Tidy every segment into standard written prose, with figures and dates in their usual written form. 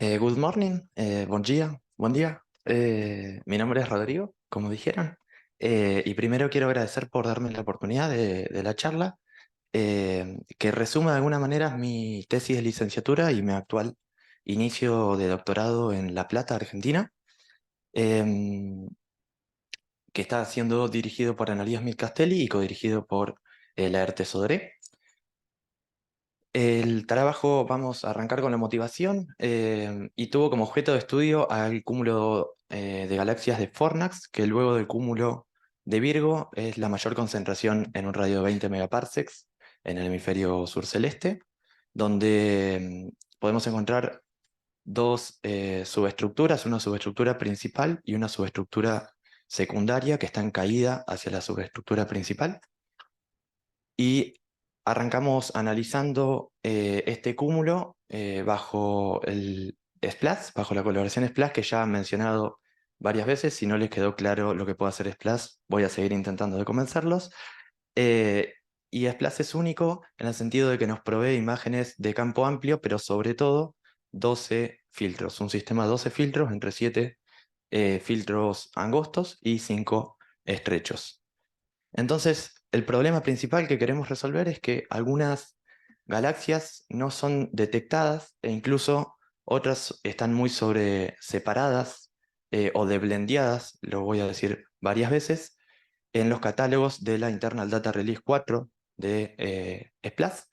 Good morning, buen día. Mi nombre es Rodrigo, como dijeron, y primero quiero agradecer por darme la oportunidad de la charla, que resume de alguna manera mi tesis de licenciatura y mi actual inicio de doctorado en La Plata, Argentina, em, que está siendo dirigido por Analías Castelli y codirigido por Laerte Sodré. El trabajo, vamos a arrancar con la motivación, y tuvo como objeto de estudio al cúmulo de galaxias de Fornax, que luego del cúmulo de Virgo es la mayor concentración en un radio de 20 megaparsecs en el hemisferio sur celeste, donde podemos encontrar dos subestructuras, una subestructura principal y una subestructura secundaria que está en caída hacia la subestructura principal. Y arrancamos analizando este cúmulo bajo el splash, bajo la coloración splash que ya han mencionado varias veces. Si no les quedó claro lo que puede hacer splash, voy a seguir intentando de convencerlos. Eh, y splash es único en el sentido de que nos provee imágenes de campo amplio, pero sobre todo 12 filtros, un sistema de 12 filtros entre 7 filtros angostos y 5 estrechos. Entonces, el problema principal que queremos resolver es que algunas galaxias no son detectadas e incluso otras están muy sobre separadas o deblendeadas, lo voy a decir varias veces, en los catálogos de la Internal Data Release 4 de SPLAS.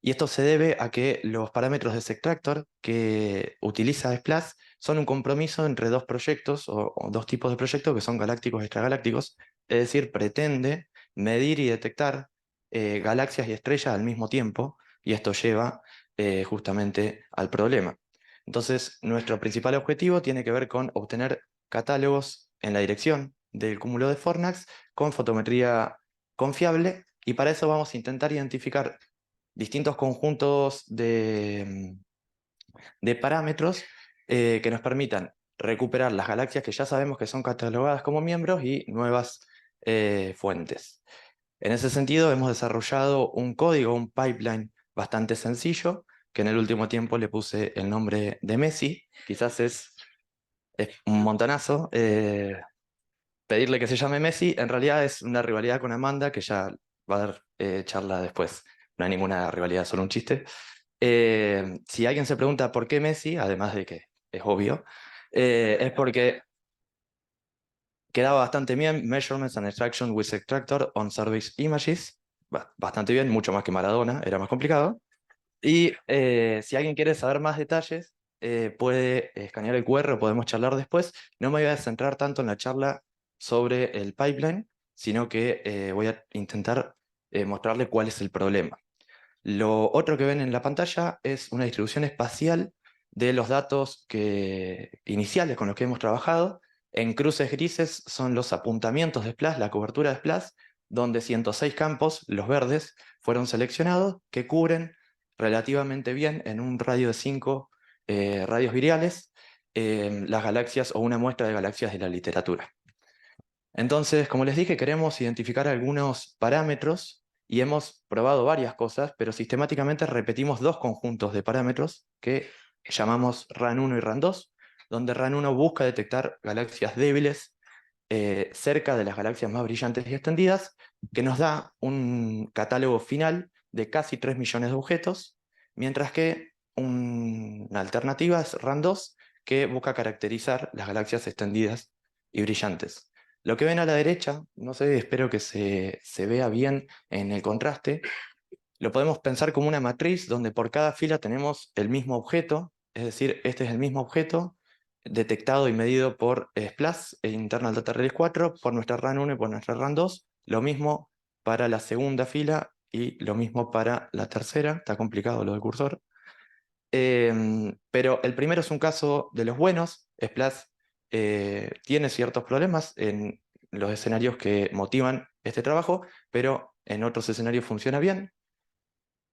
Y esto se debe a que los parámetros de ese extractor que utiliza SPLAS son un compromiso entre dos proyectos o dos tipos de proyectos que son galácticos y extragalácticos, es decir, pretende medir y detectar galaxias y estrellas al mismo tiempo, y esto lleva justamente al problema. Entonces, nuestro principal objetivo tiene que ver con obtener catálogos en la dirección del cúmulo de Fornax con fotometría confiable, y para eso vamos a intentar identificar distintos conjuntos de parámetros que nos permitan recuperar las galaxias que ya sabemos que son catalogadas como miembros y nuevas fuentes. En ese sentido, hemos desarrollado un código, un pipeline bastante sencillo, que en el último tiempo le puse el nombre de Messi. Quizás es un montonazo pedirle que se llame Messi. En realidad es una rivalidad con Amanda, que ya va a dar charla después. No hay ninguna rivalidad, solo un chiste. Si alguien se pregunta por qué Messi, además de que es obvio, es porque quedaba bastante bien. Measurements and Extraction with Extractor on Service Images. Bastante bien, mucho más que Maradona, era más complicado. Y si alguien quiere saber más detalles, puede escanear el QR, podemos charlar después. No me voy a centrar tanto en la charla sobre el pipeline, sino que voy a intentar mostrarle cuál es el problema. Lo otro que ven en la pantalla es una distribución espacial de los datos iniciales con los que hemos trabajado. En cruces grises son los apuntamientos de Splash, la cobertura de Splash, donde 106 campos, los verdes, fueron seleccionados, que cubren relativamente bien en un radio de 5 radios viriales las galaxias o una muestra de galaxias de la literatura. Entonces, como les dije, queremos identificar algunos parámetros y hemos probado varias cosas, pero sistemáticamente repetimos dos conjuntos de parámetros que llamamos RAN1 y RAN2, donde RAN1 busca detectar galaxias débiles cerca de las galaxias más brillantes y extendidas, que nos da un catálogo final de casi 3 millones de objetos, mientras que una alternativa es RAN2, que busca caracterizar las galaxias extendidas y brillantes. Lo que ven a la derecha, no sé, espero que se vea bien en el contraste, lo podemos pensar como una matriz donde por cada fila tenemos el mismo objeto, es decir, este es el mismo objeto detectado y medido por SPLAS e Internal Data Release 4, por nuestra RAN1 y por nuestra RAN2, lo mismo para la segunda fila y lo mismo para la tercera. Está complicado lo del cursor. Pero el primero es un caso de los buenos. SPLAS tiene ciertos problemas en los escenarios que motivan este trabajo, pero en otros escenarios funciona bien.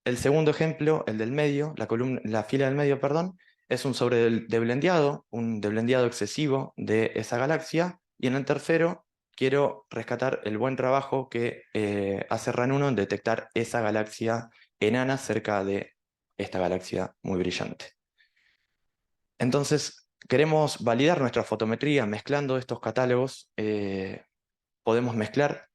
El segundo ejemplo, el del medio, la fila del medio, perdón, es un sobredeblendeado, un deblendeado excesivo de esa galaxia. Y en el tercero, quiero rescatar el buen trabajo que hace RAN1 en detectar esa galaxia enana cerca de esta galaxia muy brillante. Entonces, queremos validar nuestra fotometría mezclando estos catálogos. Podemos mezclar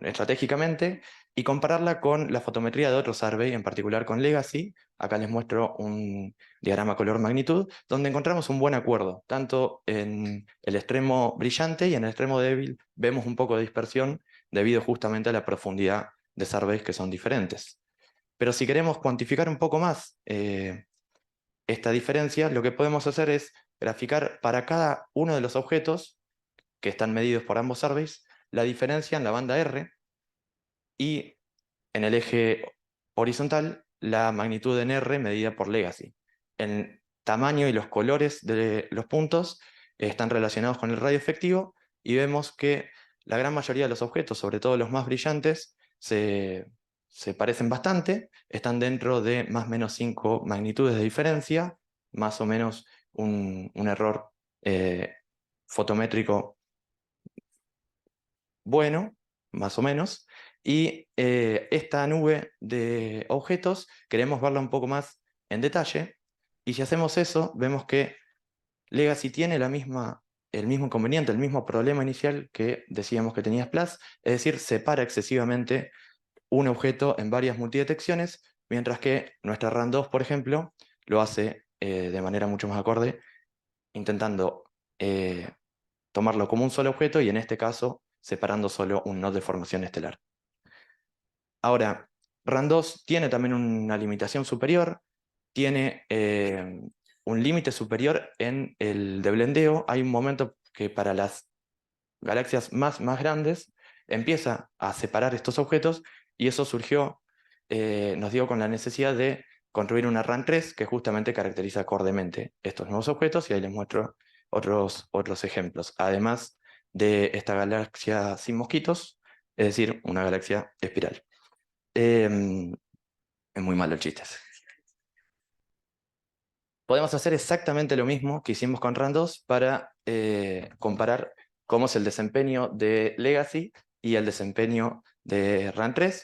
estratégicamente y compararla con la fotometría de otro survey, en particular con Legacy. Acá les muestro un diagrama color magnitud, donde encontramos un buen acuerdo. Tanto en el extremo brillante y en el extremo débil vemos un poco de dispersión debido justamente a la profundidad de surveys que son diferentes. Pero si queremos cuantificar un poco más esta diferencia, lo que podemos hacer es graficar para cada uno de los objetos que están medidos por ambos surveys, la diferencia en la banda R y en el eje horizontal la magnitud en R medida por Legacy. El tamaño y los colores de los puntos están relacionados con el radio efectivo y vemos que la gran mayoría de los objetos, sobre todo los más brillantes, se parecen bastante, están dentro de más o menos 5 magnitudes de diferencia, más o menos un error fotométrico bueno, más o menos, y esta nube de objetos queremos verla un poco más en detalle, y si hacemos eso, vemos que Legacy tiene el mismo inconveniente, el mismo problema inicial que decíamos que tenía Splash, es decir, separa excesivamente un objeto en varias multidetecciones, mientras que nuestra RAN2, por ejemplo, lo hace de manera mucho más acorde, intentando tomarlo como un solo objeto y en este caso separando solo un nodo de formación estelar. Ahora, RAN2 tiene también una limitación superior, tiene un límite superior en el de blendeo. Hay un momento que para las galaxias más grandes empieza a separar estos objetos y eso surgió, nos dio con la necesidad de construir una RAN3 que justamente caracteriza acordemente estos nuevos objetos y ahí les muestro otros ejemplos. Además de esta galaxia sin mosquitos, es decir, una galaxia espiral. Es muy malo el chiste. Podemos hacer exactamente lo mismo que hicimos con RAN2 para comparar cómo es el desempeño de Legacy y el desempeño de RAN3.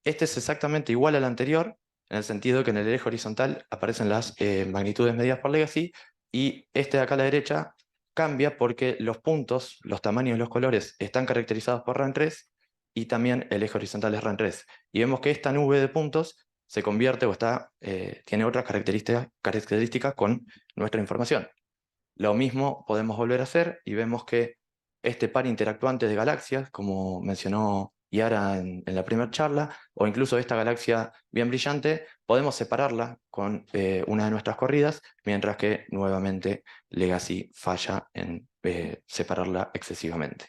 Este es exactamente igual al anterior, en el sentido que en el eje horizontal aparecen las magnitudes medidas por Legacy, y este de acá a la derecha cambia porque los puntos, los tamaños y los colores están caracterizados por RAN3 y también el eje horizontal es RAN3. Y vemos que esta nube de puntos se convierte o tiene otras características con nuestra información. Lo mismo podemos volver a hacer y vemos que este par interactuante de galaxias, como mencionó Yara en la primera charla, o incluso esta galaxia bien brillante, podemos separarla con una de nuestras corridas, mientras que nuevamente Legacy falla en separarla excesivamente.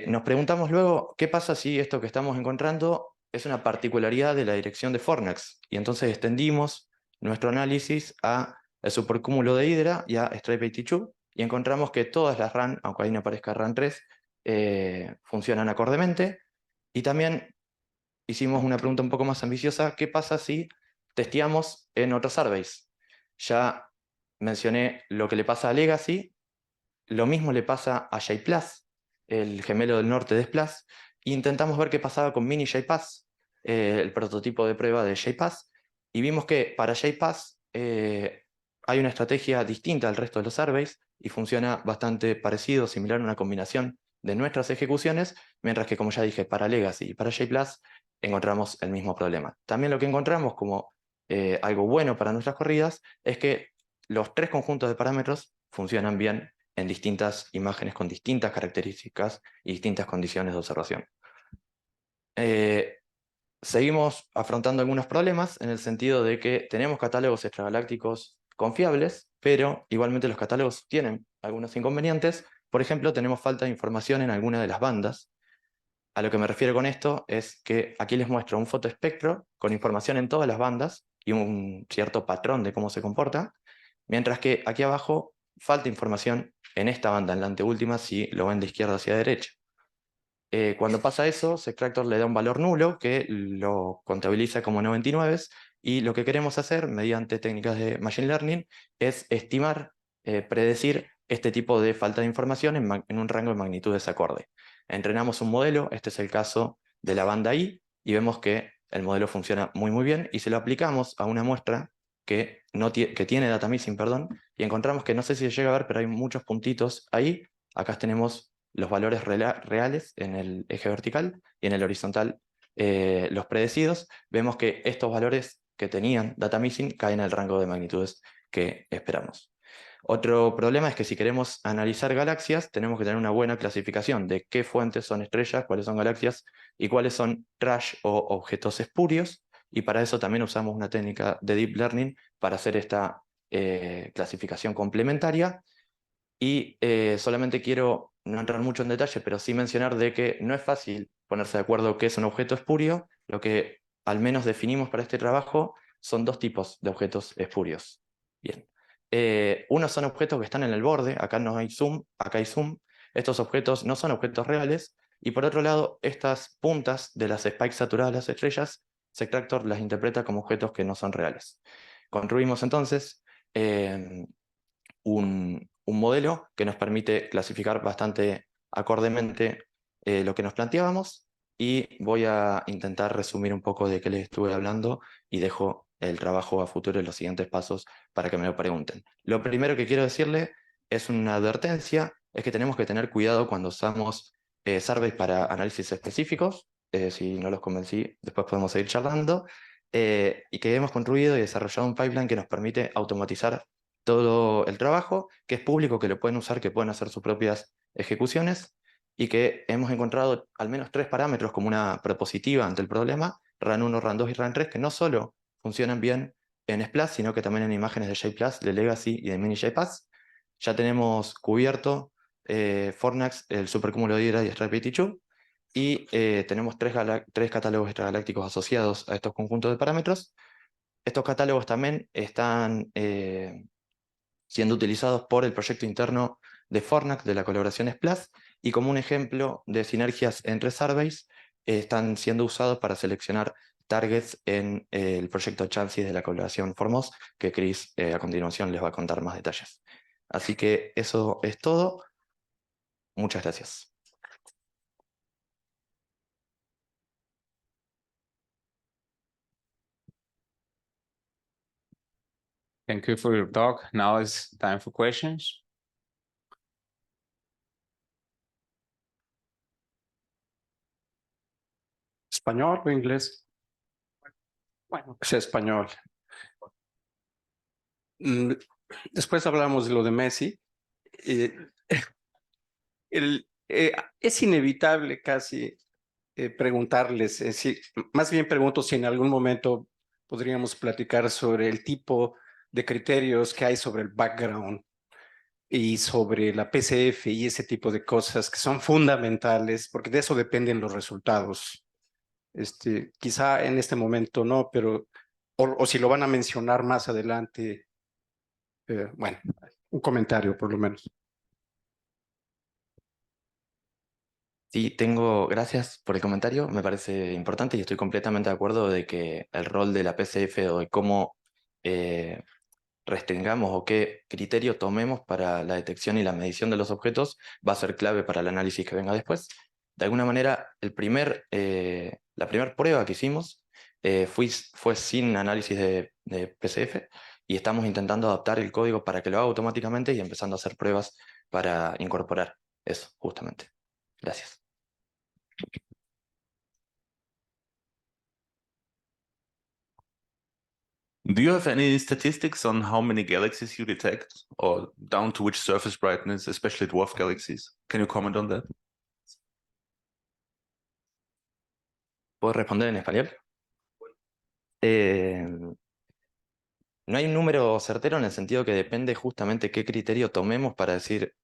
Nos preguntamos luego, ¿qué pasa si esto que estamos encontrando es una particularidad de la dirección de Fornax? Y entonces extendimos nuestro análisis a el supercúmulo de Hydra y a Stripe 82, y encontramos que todas las RAN, aunque ahí no aparezca RAN3, funcionan acordemente. Y también hicimos una pregunta un poco más ambiciosa, ¿qué pasa si testeamos en otros surveys? Ya mencioné lo que le pasa a Legacy. Lo mismo le pasa a JPlus, el gemelo del norte de Splash, e intentamos ver qué pasaba con Mini JPass, el prototipo de prueba de JPass, y vimos que para JPass hay una estrategia distinta al resto de los surveys y funciona bastante parecido, similar a una combinación de nuestras ejecuciones, mientras que, como ya dije, para Legacy y para JPlus encontramos el mismo problema. También lo que encontramos como algo bueno para nuestras corridas es que los tres conjuntos de parámetros funcionan bien en distintas imágenes con distintas características y distintas condiciones de observación. Seguimos afrontando algunos problemas en el sentido de que tenemos catálogos extragalácticos confiables, pero igualmente los catálogos tienen algunos inconvenientes. Por ejemplo, tenemos falta de información en alguna de las bandas. A lo que me refiero con esto es que aquí les muestro un fotoespectro con información en todas las bandas y un cierto patrón de cómo se comporta, mientras que aquí abajo falta información en esta banda, en la anteúltima, si lo ven de izquierda hacia derecha. Cuando pasa eso, Sextractor le da un valor nulo que lo contabiliza como 99, y lo que queremos hacer mediante técnicas de Machine Learning es estimar, predecir este tipo de falta de información en un rango de magnitudes acorde. Entrenamos un modelo, este es el caso de la banda I, y vemos que el modelo funciona muy bien, y se lo aplicamos a una muestra que tiene data missing, perdón, y encontramos que no sé si se llega a ver, pero hay muchos puntitos ahí. Acá tenemos los valores reales en el eje vertical y en el horizontal los predecidos. Vemos que estos valores que tenían data missing caen en el rango de magnitudes que esperamos. Otro problema es que si queremos analizar galaxias, tenemos que tener una buena clasificación de qué fuentes son estrellas, cuáles son galaxias y cuáles son trash o objetos espurios. Y para eso también usamos una técnica de deep learning para hacer esta clasificación complementaria. Y solamente quiero no entrar mucho en detalle, pero sí mencionar de que no es fácil ponerse de acuerdo qué es un objeto espurio. Lo que al menos definimos para este trabajo son dos tipos de objetos espurios. Bien. Unos son objetos que están en el borde, acá no hay zoom, acá hay zoom. Estos objetos no son objetos reales. Y por otro lado, estas puntas de las spikes saturadas de las estrellas, Sectractor las interpreta como objetos que no son reales. Construimos entonces un modelo que nos permite clasificar bastante acordemente lo que nos planteábamos, y voy a intentar resumir un poco de qué les estuve hablando y dejo el trabajo a futuro en los siguientes pasos para que me lo pregunten. Lo primero que quiero decirle es una advertencia, es que tenemos que tener cuidado cuando usamos surveys para análisis específicos. Si no los convencí, después podemos seguir charlando. Y que hemos construido y desarrollado un pipeline que nos permite automatizar todo el trabajo, que es público, que lo pueden usar, que pueden hacer sus propias ejecuciones, y que hemos encontrado al menos 3 parámetros como una propositiva ante el problema, RAN 1, RAN 2 y RAN 3, que no solo funcionan bien en Splash, sino que también en imágenes de JPlus, de Legacy y de Mini JPass. Ya tenemos cubierto Fornax, el supercúmulo de Hydra y Strike-82, y tenemos 3 catálogos extragalácticos asociados a estos conjuntos de parámetros. Estos catálogos también están siendo utilizados por el proyecto interno de Fornax, de la colaboración Splash, y como un ejemplo de sinergias entre surveys, están siendo usados para seleccionar targets en el proyecto Chances de la colaboración Formos, que Chris a continuación les va a contar más detalles. Así que eso es todo. Muchas gracias. Thank you for your talk. Now it's time for questions. ¿Español o inglés? Bueno, que sea español. Después hablamos de lo de Messi. Eh, es inevitable casi preguntarles, más bien pregunto si en algún momento podríamos platicar sobre el tipo de criterios que hay sobre el background y sobre la PCF y ese tipo de cosas que son fundamentales, porque de eso dependen los resultados. Quizá en este momento no, pero o si lo van a mencionar más adelante, bueno, un comentario por lo menos. Sí, gracias por el comentario, me parece importante y estoy completamente de acuerdo de que el rol de la PCF o de cómo restringamos o qué criterio tomemos para la detección y la medición de los objetos va a ser clave para el análisis que venga después. De alguna manera, la primera prueba que hicimos fue sin análisis de PCF, y estamos intentando adaptar el código para que lo haga automáticamente y empezando a hacer pruebas para incorporar eso, justamente. Gracias. Do you have any statistics on how many galaxies you detect, or down to which surface brightness, especially dwarf galaxies? Can you comment on that? ¿Puedo responder en español? No hay un número certero en el sentido que depende justamente qué criterio tomemos para decir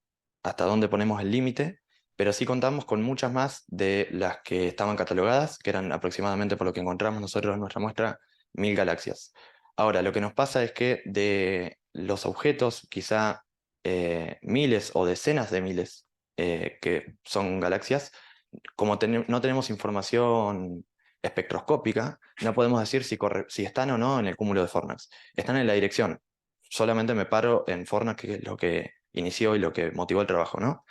hasta dónde ponemos el límite, pero sí contamos con muchas más de las que estaban catalogadas, que eran aproximadamente, por lo que encontramos nosotros en nuestra muestra, 1000 galaxias. Ahora, lo que nos pasa es que de los objetos, quizá miles o decenas de miles que son galaxias, como no tenemos información espectroscópica, no podemos decir si están o no en el cúmulo de Fornax. Están en la dirección. Solamente me paro en Fornax, que es lo que inició y lo que motivó el trabajo, ¿no?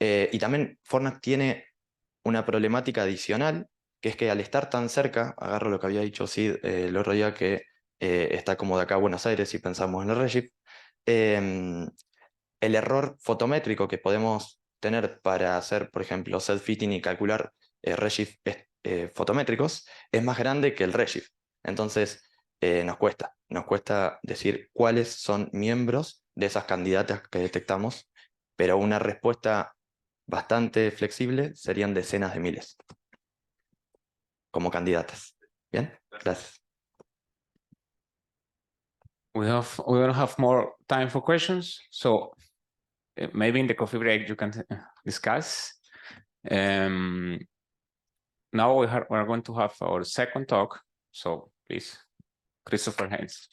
Y también Fornax tiene una problemática adicional, que es que al estar tan cerca, agarro lo que había dicho Sid el otro día, que está como de acá a Buenos Aires si pensamos en el redshift. El error fotométrico que podemos tener para hacer, por ejemplo, self-fitting y calcular redshift fotométricos es más grande que el redshift. Entonces, nos cuesta decir cuáles son miembros de esas candidatas que detectamos, pero una respuesta bastante flexible serían decenas de miles como candidatas. Bien, gracias. We don't have more time for questions, so maybe in the coffee break you can discuss. Now we're going to have our second talk, so please, Christopher Haines.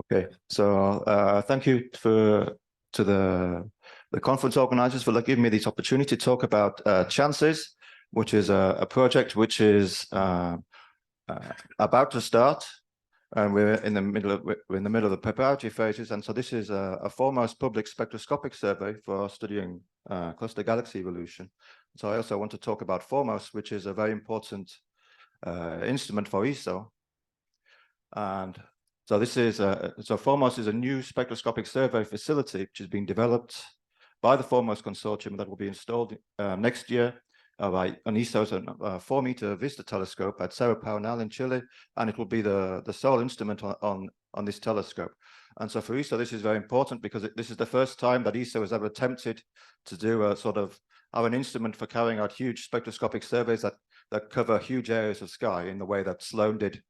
Okay, so thank you to the conference organizers for giving me this opportunity to talk about Chances, which is a project which is about to start, and we're in the middle of the preparatory phases. And so this is a foremost public spectroscopic survey for studying cluster galaxy evolution. So I also want to talk about Foremost, which is a very important instrument for ESO. And so this is so Foremost is a new spectroscopic survey facility which is being developed by the Foremost consortium that will be installed next year by an ESO's 4-meter VISTA telescope at Cerro Paranal in Chile, and it will be the sole instrument on this telescope. And so for ESO, this is very important because this is the first time that ESO has ever attempted to do a sort of have an instrument for carrying out huge spectroscopic surveys that cover huge areas of sky in the way that Sloan did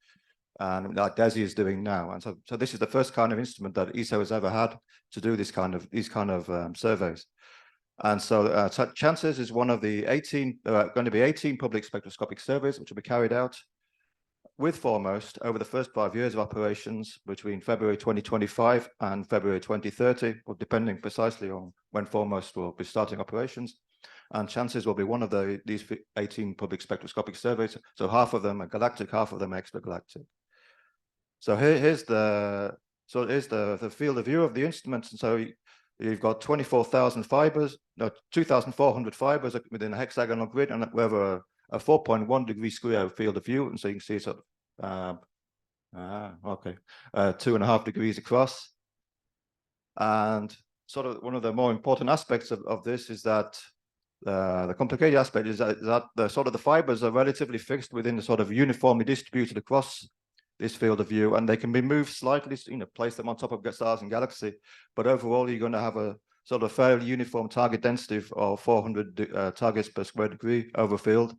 and like DESI is doing now. And so this is the first kind of instrument that ESO has ever had to do these kind of surveys. And so Chances is one of the 18, going to be 18 public spectroscopic surveys which will be carried out with Foremost over the first 5 years of operations between February 2025 and February 2030, or depending precisely on when Foremost will be starting operations. And Chances will be one of these 18 public spectroscopic surveys. So half of them are galactic, half of them are extragalactic. So here's the field of view of the instruments. And so you've got 24,000 fibers, no, 2,400 fibers within a hexagonal grid, and we have a 4.1 degree square field of view. And so you can see sort of, 2.5 degrees across. And sort of one of the more important aspects of this is that the complicated aspect is that the fibers are relatively fixed within the sort of uniformly distributed across this field of view, and they can be moved slightly, place them on top of stars and galaxy, but overall you're going to have a sort of fairly uniform target density of 400 targets per square degree over field.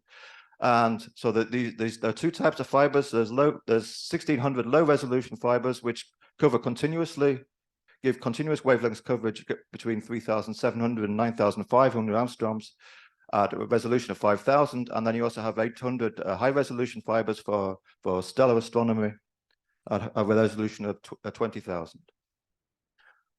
And so that there are two types of fibers. There's 1,600 low resolution fibers which cover continuously, give continuous wavelength coverage between 3,700 and 9,500 angstroms at a resolution of 5,000, and then you also have 800 high-resolution fibers for stellar astronomy at a resolution of 20,000.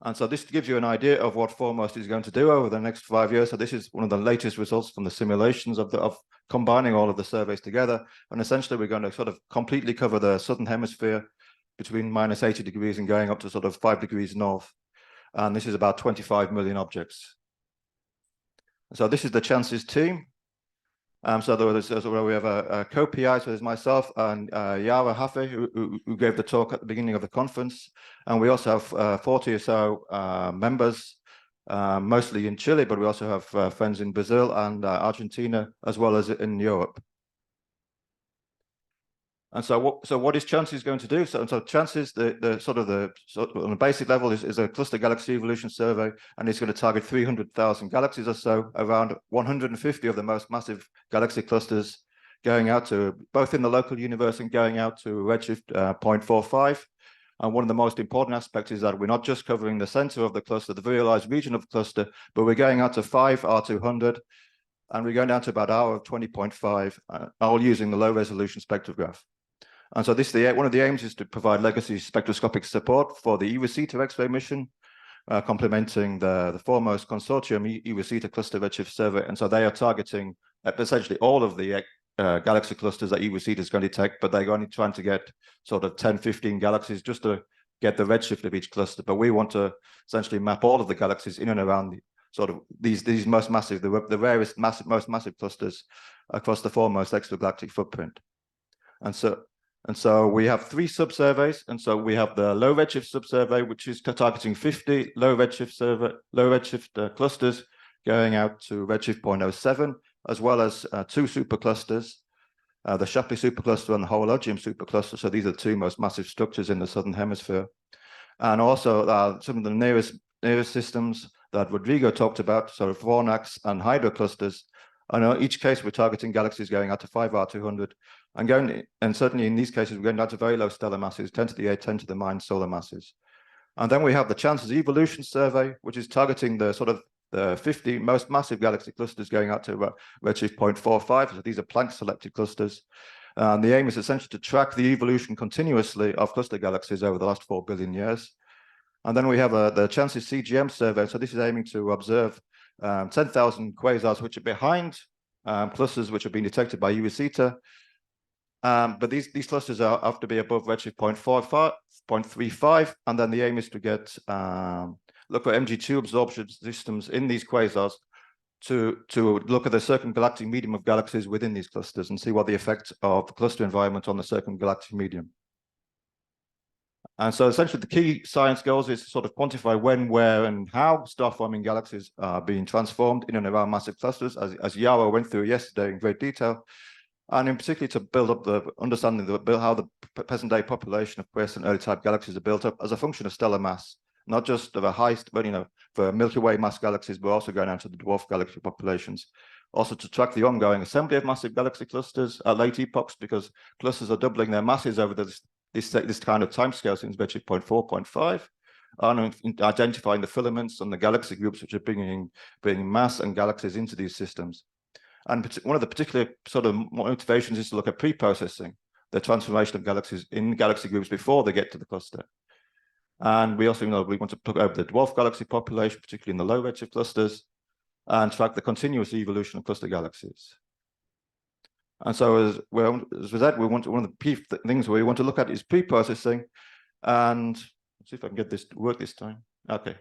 And so this gives you an idea of what Foremost is going to do over the next 5 years. So this is one of the latest results from the simulations of combining all of the surveys together. And essentially, we're going to sort of completely cover the southern hemisphere between -80 degrees and going up to sort of 5 degrees north. And this is about 25 million objects. So this is the Chances team. So we have a co-PI, so there's myself and Yara Hafe, who gave the talk at the beginning of the conference. And we also have 40 or so members, mostly in Chile, but we also have friends in Brazil and Argentina, as well as in Europe. And so what is Chances going to do? So Chances, on a basic level, is a cluster galaxy evolution survey, and it's going to target 300,000 galaxies or so, around 150 of the most massive galaxy clusters, going out to both in the local universe and going out to redshift 0.45. And one of the most important aspects is that we're not just covering the center of the cluster, the visualized region of the cluster, but we're going out to 5 R200, and we're going down to about R of 20.5, all using the low resolution spectrograph. And so one of the aims is to provide legacy spectroscopic support for the eROSITA X-ray mission, complementing the Foremost consortium eROSITA cluster redshift survey. And so they are targeting essentially all of the galaxy clusters that eROSITA is going to detect, but they're only trying to get sort of 10, 15 galaxies just to get the redshift of each cluster. But we want to essentially map all of the galaxies in and around sort of these most massive, the rarest most massive clusters across the foremost extragalactic footprint. And so we have 3 sub-surveys. And so we have the low redshift sub-survey, which is targeting 50 low redshift clusters going out to redshift 0.07, as well as 2 superclusters, the Shapley supercluster and the Horologium supercluster. So these are the 2 most massive structures in the southern hemisphere. And also some of the nearest systems that Rodrigo talked about, so Fornax and Hydra clusters. I know each case we're targeting galaxies going out to 5R200, and certainly in these cases we're going down to very low stellar masses, 10 to the 8, 10 to the 9 solar masses. And then we have the Chances Evolution Survey, which is targeting the sort of the 50 most massive galaxy clusters going out to redshift 0.45. So these are Planck selected clusters. And the aim is essentially to track the evolution continuously of cluster galaxies over the last 4 billion years. And then we have the Chances CGM survey. So this is aiming to observe 10,000 quasars which are behind clusters which have been detected by UV-Theta. But these clusters have to be above redshift 0.35, and then the aim is to get look at MG2 absorption systems in these quasars to look at the circumgalactic medium of galaxies within these clusters and see what the effect of the cluster environment on the circumgalactic medium. And so essentially the key science goals is to sort of quantify when, where, and how star-forming galaxies are being transformed in and around massive clusters, as Yaro went through yesterday in great detail, and in particular to build up the understanding of how the present-day population of present early-type galaxies are built up as a function of stellar mass, not just of a highest, but for Milky Way mass galaxies, but also going down to the dwarf galaxy populations. Also to track the ongoing assembly of massive galaxy clusters at late epochs, because clusters are doubling their masses over this kind of timescale since redshift 0.4, 0.5, and identifying the filaments and the galaxy groups which are bringing mass and galaxies into these systems. And one of the particular sort of motivations is to look at pre-processing the transformation of galaxies in galaxy groups before they get to the cluster. And we also we want to look over the dwarf galaxy population, particularly in the low redshift clusters, and track the continuous evolution of cluster galaxies. And so as with that, we want one of the key things we want to look at is pre-processing. And let's see if I can get this to work this time. Okay,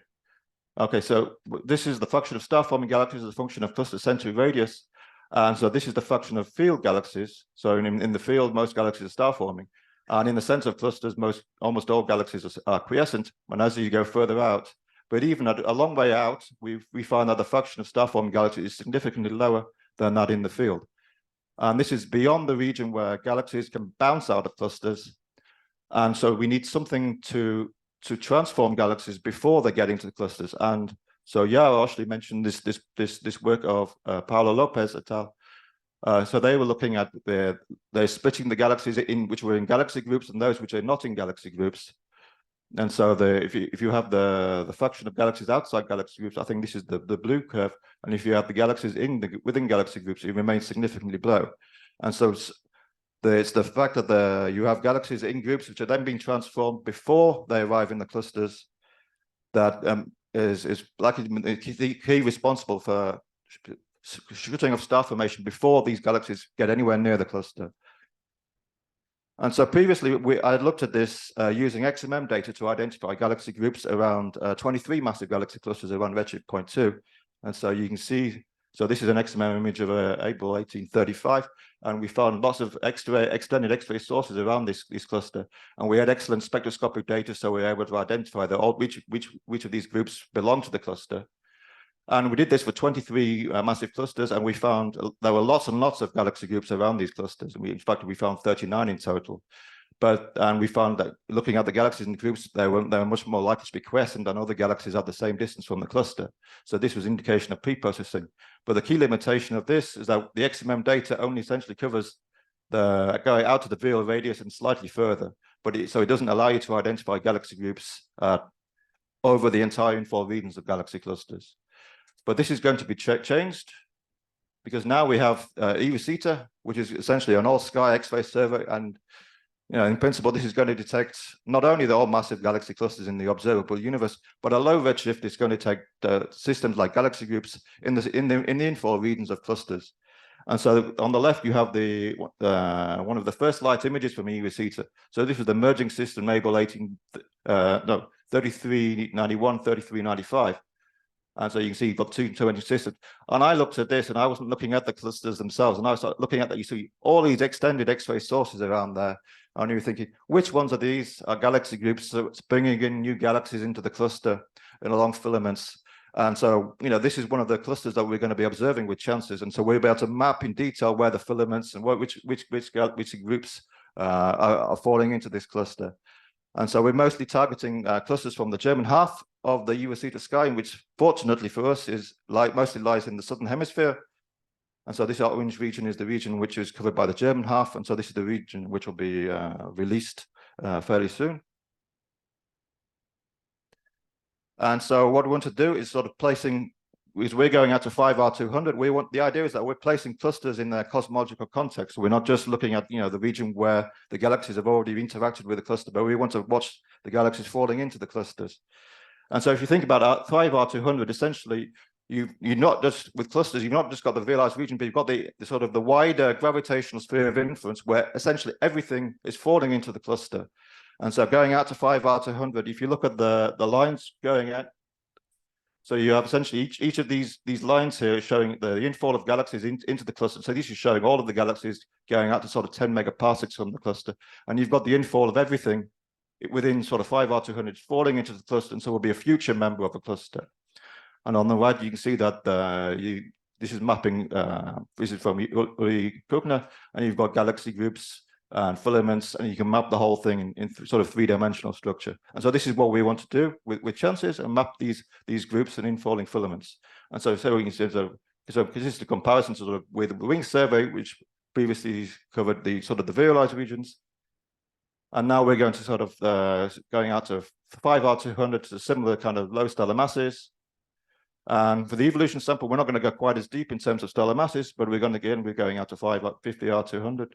so this is the function of star-forming galaxies as a function of cluster century radius. And so this is the function of field galaxies. So in the field, most galaxies are star-forming. And in the sense of clusters, almost all galaxies are quiescent. And as you go further out, but even a long way out, we find that the function of star-forming galaxies is significantly lower than that in the field. And this is beyond the region where galaxies can bounce out of clusters. And so we need something to transform galaxies before they get into the clusters. And so Yaro actually mentioned this work of Paulo Lopes et al. So they were looking at they're splitting the galaxies in which were in galaxy groups and those which are not in galaxy groups. And so if you have the function of galaxies outside galaxy groups, I think this is the blue curve. And if you have the galaxies within galaxy groups, it remains significantly below. And so it's the fact that you have galaxies in groups which are then being transformed before they arrive in the clusters that is likely the key responsible for shooting of star formation before these galaxies get anywhere near the cluster. And so previously, I had looked at this using XMM data to identify galaxy groups around 23 massive galaxy clusters around redshift 0.2. And so you can see, so this is an XMM image of April 1835, and we found lots of extended X-ray sources around this cluster. And we had excellent spectroscopic data, so we were able to identify which of these groups belong to the cluster. And we did this for 23 massive clusters, and we found there were lots and lots of galaxy groups around these clusters. And in fact, we found 39 in total. And we found that looking at the galaxies in the groups, they were much more likely to be quiescent than other galaxies at the same distance from the cluster. So this was an indication of pre-processing. But the key limitation of this is that the XMM data only essentially covers going out to the virial radius and slightly further. So it doesn't allow you to identify galaxy groups over the entire infall regions of galaxy clusters. But this is going to be changed because now we have UV-Theta, which is essentially an all-sky X-ray survey. And in principle, this is going to detect not only the all massive galaxy clusters in the observable universe, but a low redshift is going to take systems like galaxy groups in the infall regions of clusters. And so on the left, you have one of the first light images from UV-Theta. So this is the merging system April 3391, 3395. And so you can see you've got two entry systems. And I looked at this, and I wasn't looking at the clusters themselves. And I was looking at that. You see all these extended X-ray sources around there. And you're thinking, which ones of these are galaxy groups? So it's bringing in new galaxies into the cluster in along filaments. And so, this is one of the clusters that we're going to be observing with chances. And so we'll be able to map in detail where the filaments and which groups are falling into this cluster. And so we're mostly targeting clusters from the German half of the US Eta sky, which fortunately for us is mostly lies in the southern hemisphere. And so this orange region is the region which is covered by the German half. And so this is the region which will be released fairly soon. And so what we want to do is sort of we're going out to 5R200. The idea is that we're placing clusters in their cosmological context. So we're not just looking at, the region where the galaxies have already interacted with the cluster, but we want to watch the galaxies falling into the clusters. And so if you think about 5R200, essentially, you're not just with clusters, you've not just got the realized region, but you've got the sort of the wider gravitational sphere of influence where essentially everything is falling into the cluster. And so going out to 5R200, if you look at the lines going out, so you have essentially each of these lines here showing the infall of galaxies into the cluster. So this is showing all of the galaxies going out to sort of 10 megaparsecs from the cluster. And you've got the infall of everything within sort of 5R200 falling into the cluster. And so will be a future member of the cluster. And on the right, you can see that this is mapping, this is from Kuchner, and you've got galaxy groups and filaments, and you can map the whole thing in sort of three-dimensional structure. And so this is what we want to do with chances and map these groups and infalling filaments. And so we can see so this is the comparison sort of with the Wing survey, which previously covered the sort of the virialized regions. And now we're going to sort of going out to 5R200 to similar kind of low stellar masses. And for the evolution sample, we're not going to go quite as deep in terms of stellar masses, but we're going out to 50R200.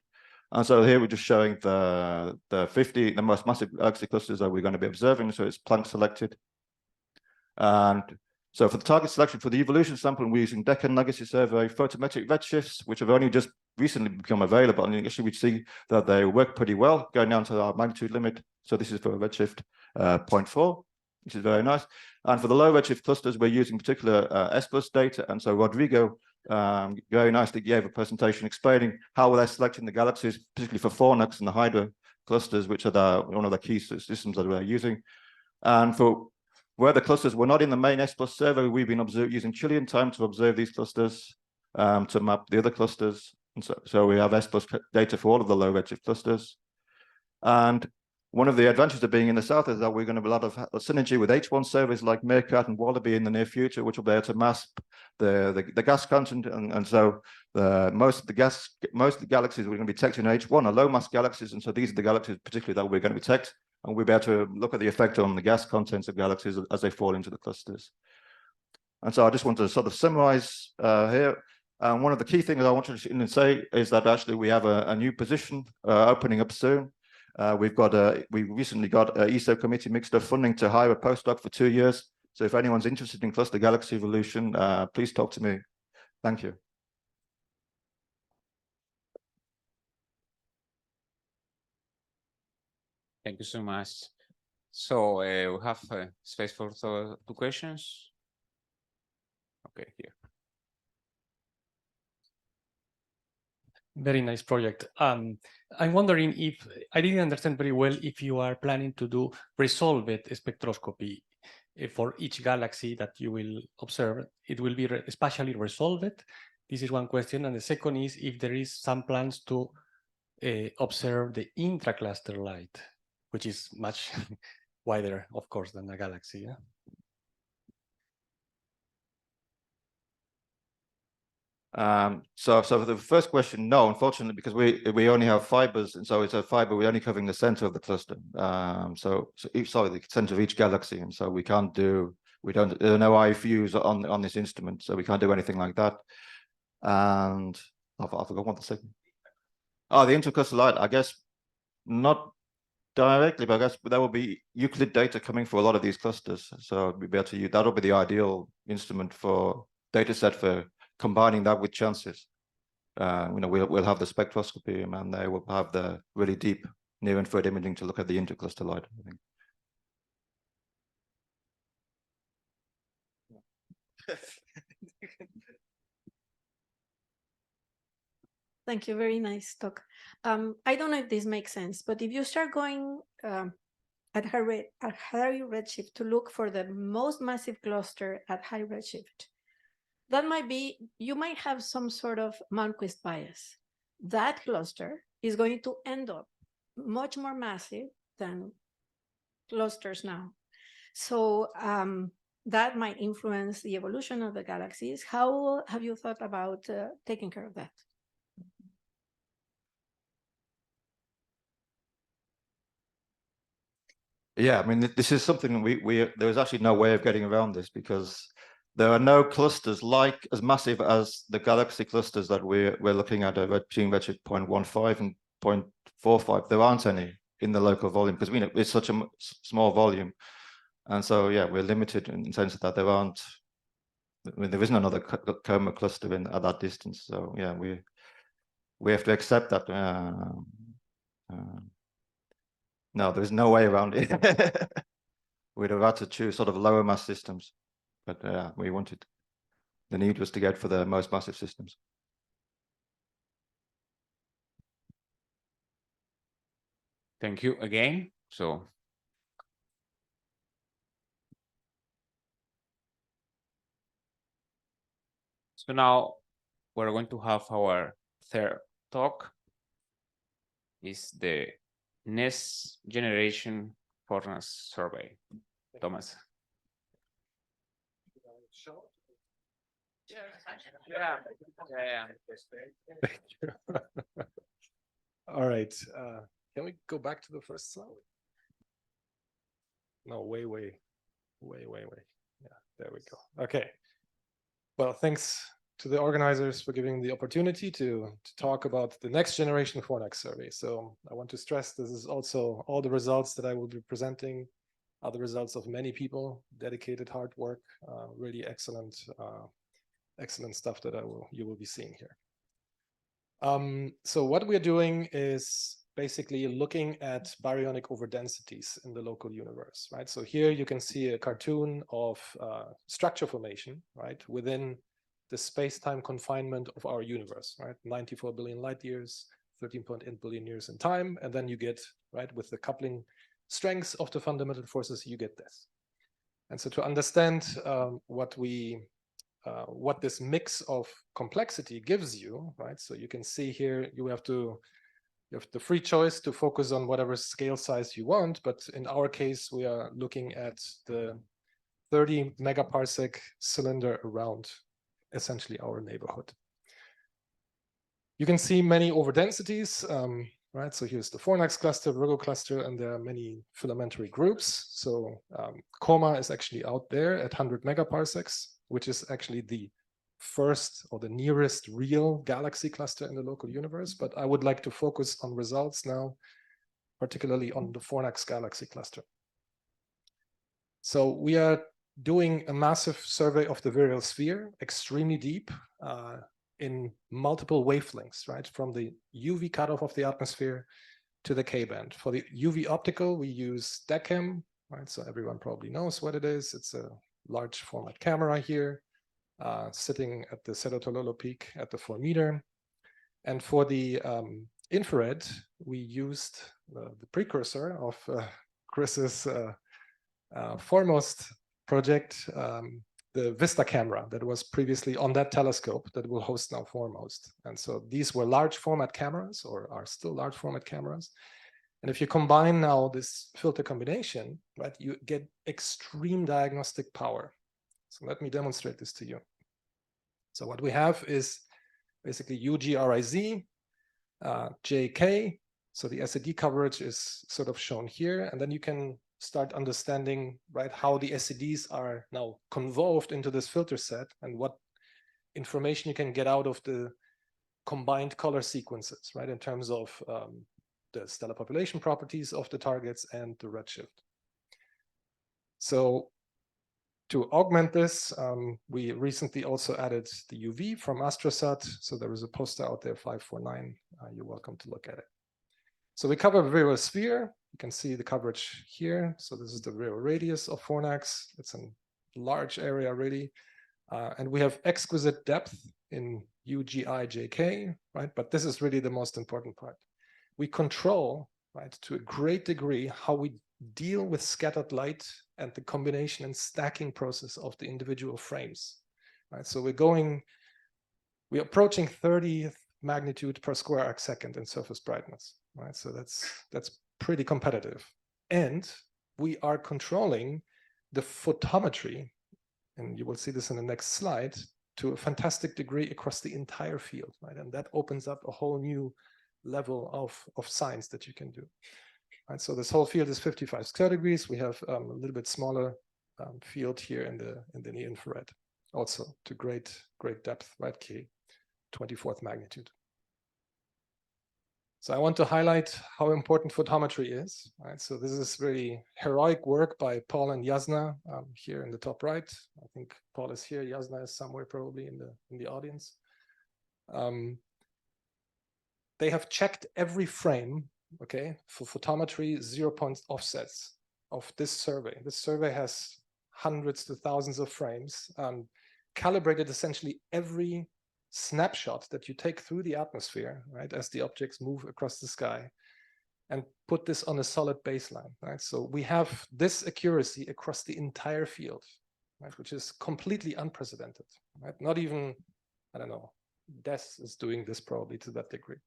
And so here we're just showing the most massive galaxy clusters that we're going to be observing. So it's Planck selected. And so for the target selection for the evolution sample, we're using Deccan Legacy Survey photometric redshifts, which have only just recently become available. And actually we see that they work pretty well, going down to our magnitude limit. So this is for a redshift 0.4, which is very nice. And for the low redshift clusters, we're using particular S+ data. And so Rodrigo very nicely gave a presentation explaining how they're selecting the galaxies, particularly for Fornax and the Hydra clusters, which are one of the key systems that we're using. And for where the clusters were not in the main S+ survey, we've been using CHileAN time to observe these clusters, to map the other clusters. And so we have S+ data for all of the low redshift clusters. And one of the advantages of being in the south is that we're going to have a lot of synergy with H1 surveys like Meerkat and Wallaby in the near future, which will be able to mask the gas content. And so most of the galaxies we're going to be detecting in H1 are low mass galaxies. And so these are the galaxies particularly that we're going to detect. And we'll be able to look at the effect on the gas contents of galaxies as they fall into the clusters. And so I just want to sort of summarize here. And one of the key things I wanted to say is that actually we have a new position opening up soon. We recently got an ESO committee mixed up funding to hire a postdoc for 2 years. So if anyone's interested in cluster galaxy evolution, please talk to me. Thank you. Thank you so much. So we have space for 2 questions. Okay, here. Very nice project. I'm wondering if I didn't understand very well if you are planning to do resolved spectroscopy for each galaxy that you will observe. It will be spatially resolved. This is one question. And the second is if there is some plans to observe the intracluster light, which is much wider, of course, than a galaxy. Yeah? So for the first question, no, unfortunately, because we only have fibers, and so it's a fiber. We're only covering the center of the cluster. The center of each galaxy, and so there are no IFUs on this instrument, so we can't do anything like that. And I forgot what the second. Oh, the intercluster light. I guess not directly, but I guess there will be Euclid data coming for a lot of these clusters. So we'll be able to use that'll be the ideal instrument for data set for combining that with chances. We'll have the spectroscopy, and they will have the really deep near-infrared imaging to look at the intercluster light, I think. Thank you. Very nice talk. I don't know if this makes sense, but if you start going at high redshift to look for the most massive cluster at high redshift, that might be, you might have some sort of Malmquist bias. That cluster is going to end up much more massive than clusters now. So that might influence the evolution of the galaxies. How have you thought about taking care of that? Yeah, I mean, this is something there is actually no way of getting around this, because there are no clusters like as massive as the galaxy clusters that we're looking at between redshift 0.15 and 0.45. There aren't any in the local volume, because it's such a small volume, and so yeah, we're limited in the sense that there aren't. I mean, there isn't another coma cluster at that distance. So yeah, we have to accept that. No, there's no way around it. We'd have had to choose sort of lower mass systems, but the need was to get for the most massive systems. Thank you again. So now we're going to have our third talk. Is the next generation Fornax survey. Thomas. Thank you. All right. Can we go back to the first slide? No, way. Yeah, there we go. Okay. Well, thanks to the organizers for giving the opportunity to talk about the next generation Fornax survey. So I want to stress this is also all the results that I will be presenting are the results of many people, dedicated hard work, really excellent stuff that you will be seeing here. So what we're doing is basically looking at baryonic overdensities in the local universe, right? So here you can see a cartoon of structure formation, right, within the space-time confinement of our universe, right? 94 billion light years, 13.8 billion years in time, and then you get, right, with the coupling strengths of the fundamental forces, you get this. And so to understand what this mix of complexity gives you, right? So you can see here you have the free choice to focus on whatever scale size you want, but in our case we are looking at the 30 megaparsec cylinder around essentially our neighborhood. You can see many overdensities, right? So here's the Fornax cluster, Virgo cluster, and there are many filamentary groups. So Coma is actually out there at 100 megaparsecs, which is actually the first or the nearest real galaxy cluster in the local universe. But I would like to focus on results now, particularly on the Fornax galaxy cluster. So we are doing a massive survey of the virial sphere, extremely deep, in multiple wavelengths, right? From the UV cutoff of the atmosphere to the K-band. For the UV optical, we use DECAM, right? So everyone probably knows what it is. It's a large format camera here, sitting at the Cerro peak at the 4 meter. And for the infrared, we used the precursor of Chris's foremost project, the Vista camera that was previously on that telescope that will host now Foremost. And so these were large format cameras, or are still large format cameras. And if you combine now this filter combination, right, you get extreme diagnostic power. So let me demonstrate this to you. So what we have is basically UGRIZ, JK. So the SED coverage is sort of shown here, and then you can start understanding, right, how the SEDs are now convolved into this filter set and what information you can get out of the combined color sequences, right, in terms of the stellar population properties of the targets and the redshift. So to augment this, we recently also added the UV from Astrosat. So there is a poster out there, 549. You're welcome to look at it. So we cover the virial sphere. You can see the coverage here. So this is the virial radius of Fornax. It's a large area, really. And we have exquisite depth in UGI-JK, right? But this is really the most important part. We control, right, to a great degree how we deal with scattered light and the combination and stacking process of the individual frames, right? So we're approaching 30th magnitude per square arc second in surface brightness, right? So that's pretty competitive. And we are controlling the photometry, and you will see this in the next slide, to a fantastic degree across the entire field, right? And that opens up a whole new level of science that you can do. Right, so this whole field is 55 square degrees. We have a little bit smaller field here in the near infrared, also to great depth, right? K, 24th magnitude. So I want to highlight how important photometry is. Right, so this is really heroic work by Paul and Jasna here in the top right. I think Paul is here. Jasna is somewhere probably in the audience. They have checked every frame, okay, for photometry 0-point offsets of this survey. This survey has hundreds to thousands of frames, calibrated essentially every snapshot that you take through the atmosphere, right, as the objects move across the sky, and put this on a solid baseline, right? So we have this accuracy across the entire field, right, which is completely unprecedented, right? Not even, I don't know, DES is doing this probably to that degree.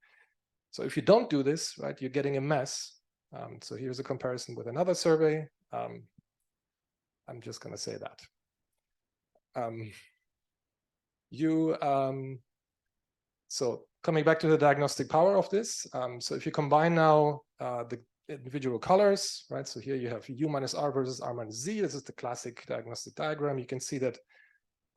So if you don't do this, right, you're getting a mess. So here's a comparison with another survey. I'm just going to say that. So coming back to the diagnostic power of this, so if you combine now the individual colors, right, so here you have U minus R versus R minus Z. This is the classic diagnostic diagram. You can see that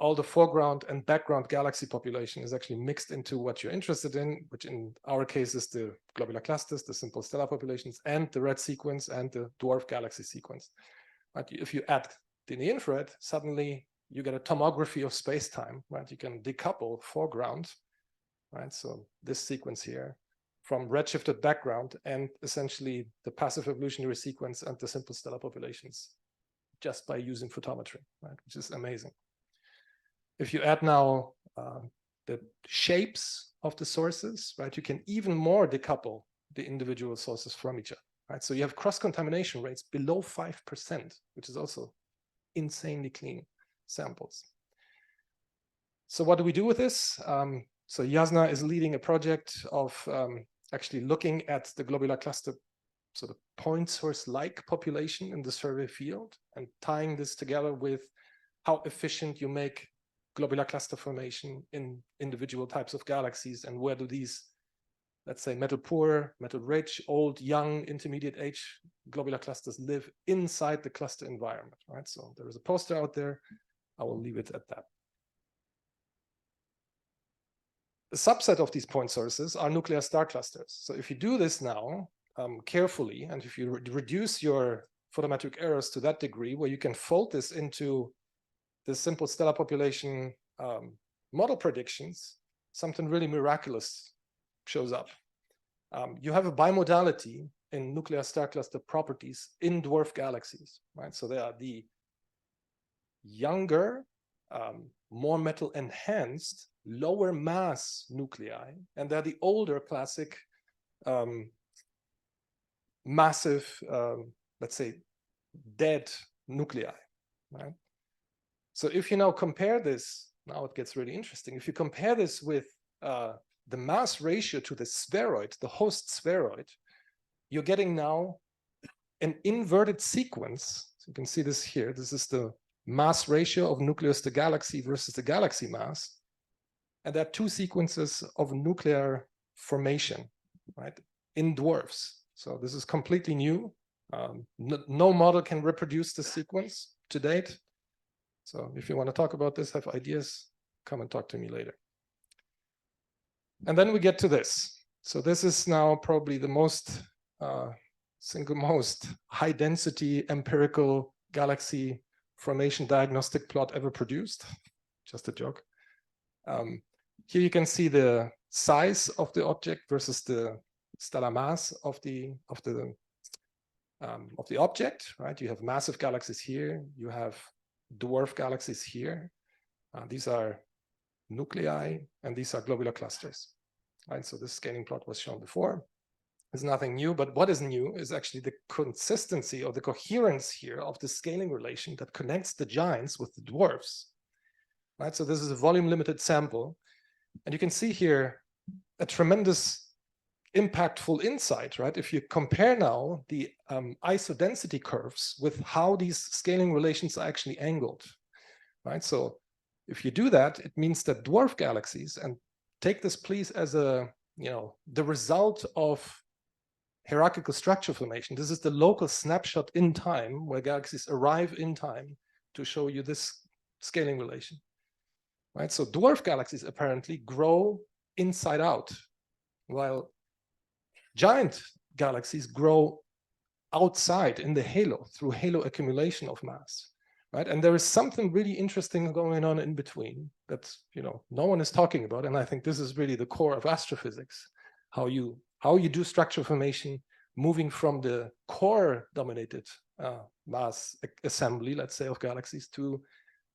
all the foreground and background galaxy population is actually mixed into what you're interested in, which in our case is the globular clusters, the simple stellar populations, and the red sequence and the dwarf galaxy sequence. But if you add the near infrared, suddenly you get a tomography of space-time, right? You can decouple foreground, right? So this sequence here from redshifted background and essentially the passive evolutionary sequence and the simple stellar populations just by using photometry, right? Which is amazing. If you add now the shapes of the sources, right, you can even more decouple the individual sources from each other, right? So you have cross-contamination rates below 5%, which is also insanely clean samples. So what do we do with this? So Jasna is leading a project of actually looking at the globular cluster, so the point source-like population in the survey field, and tying this together with how efficient you make globular cluster formation in individual types of galaxies, and where do these, let's say, metal poor, metal rich, old, young, intermediate age globular clusters live inside the cluster environment, right? So there is a poster out there. I will leave it at that. A subset of these point sources are nuclear star clusters. So if you do this now carefully, and if you reduce your photometric errors to that degree where you can fold this into the simple stellar population model predictions, something really miraculous shows up. You have a bimodality in nuclear star cluster properties in dwarf galaxies, right? So they are the younger, more metal enhanced, lower mass nuclei, and they're the older classic massive, let's say, dead nuclei, right? So if you now compare this, now it gets really interesting. If you compare this with the mass ratio to the spheroid, the host spheroid, you're getting now an inverted sequence. So you can see this here. This is the mass ratio of nucleus to galaxy versus the galaxy mass. And there are two sequences of nuclear formation, right, in dwarfs. So this is completely new. No model can reproduce this sequence to date. So if you want to talk about this, have ideas, come and talk to me later. And then we get to this. So this is now probably the most, single most high density empirical galaxy formation diagnostic plot ever produced. Just a joke. Here you can see the size of the object versus the stellar mass of the object, right? You have massive galaxies here. You have dwarf galaxies here. These are nuclei, and these are globular clusters. Right, so this scaling plot was shown before. There's nothing new, but what is new is actually the consistency or the coherence here of the scaling relation that connects the giants with the dwarfs. Right, so this is a volume limited sample, and you can see here a tremendous impactful insight, right? If you compare now the isodensity curves with how these scaling relations are actually angled, right? So if you do that, it means that dwarf galaxies, and take this please as a, the result of hierarchical structure formation. This is the local snapshot in time where galaxies arrive in time to show you this scaling relation, right? So dwarf galaxies apparently grow inside out, while giant galaxies grow outside in the halo through halo accumulation of mass, right? And there is something really interesting going on in between that no one is talking about, and I think this is really the core of astrophysics: how you do structure formation, moving from the core dominated mass assembly, let's say, of galaxies to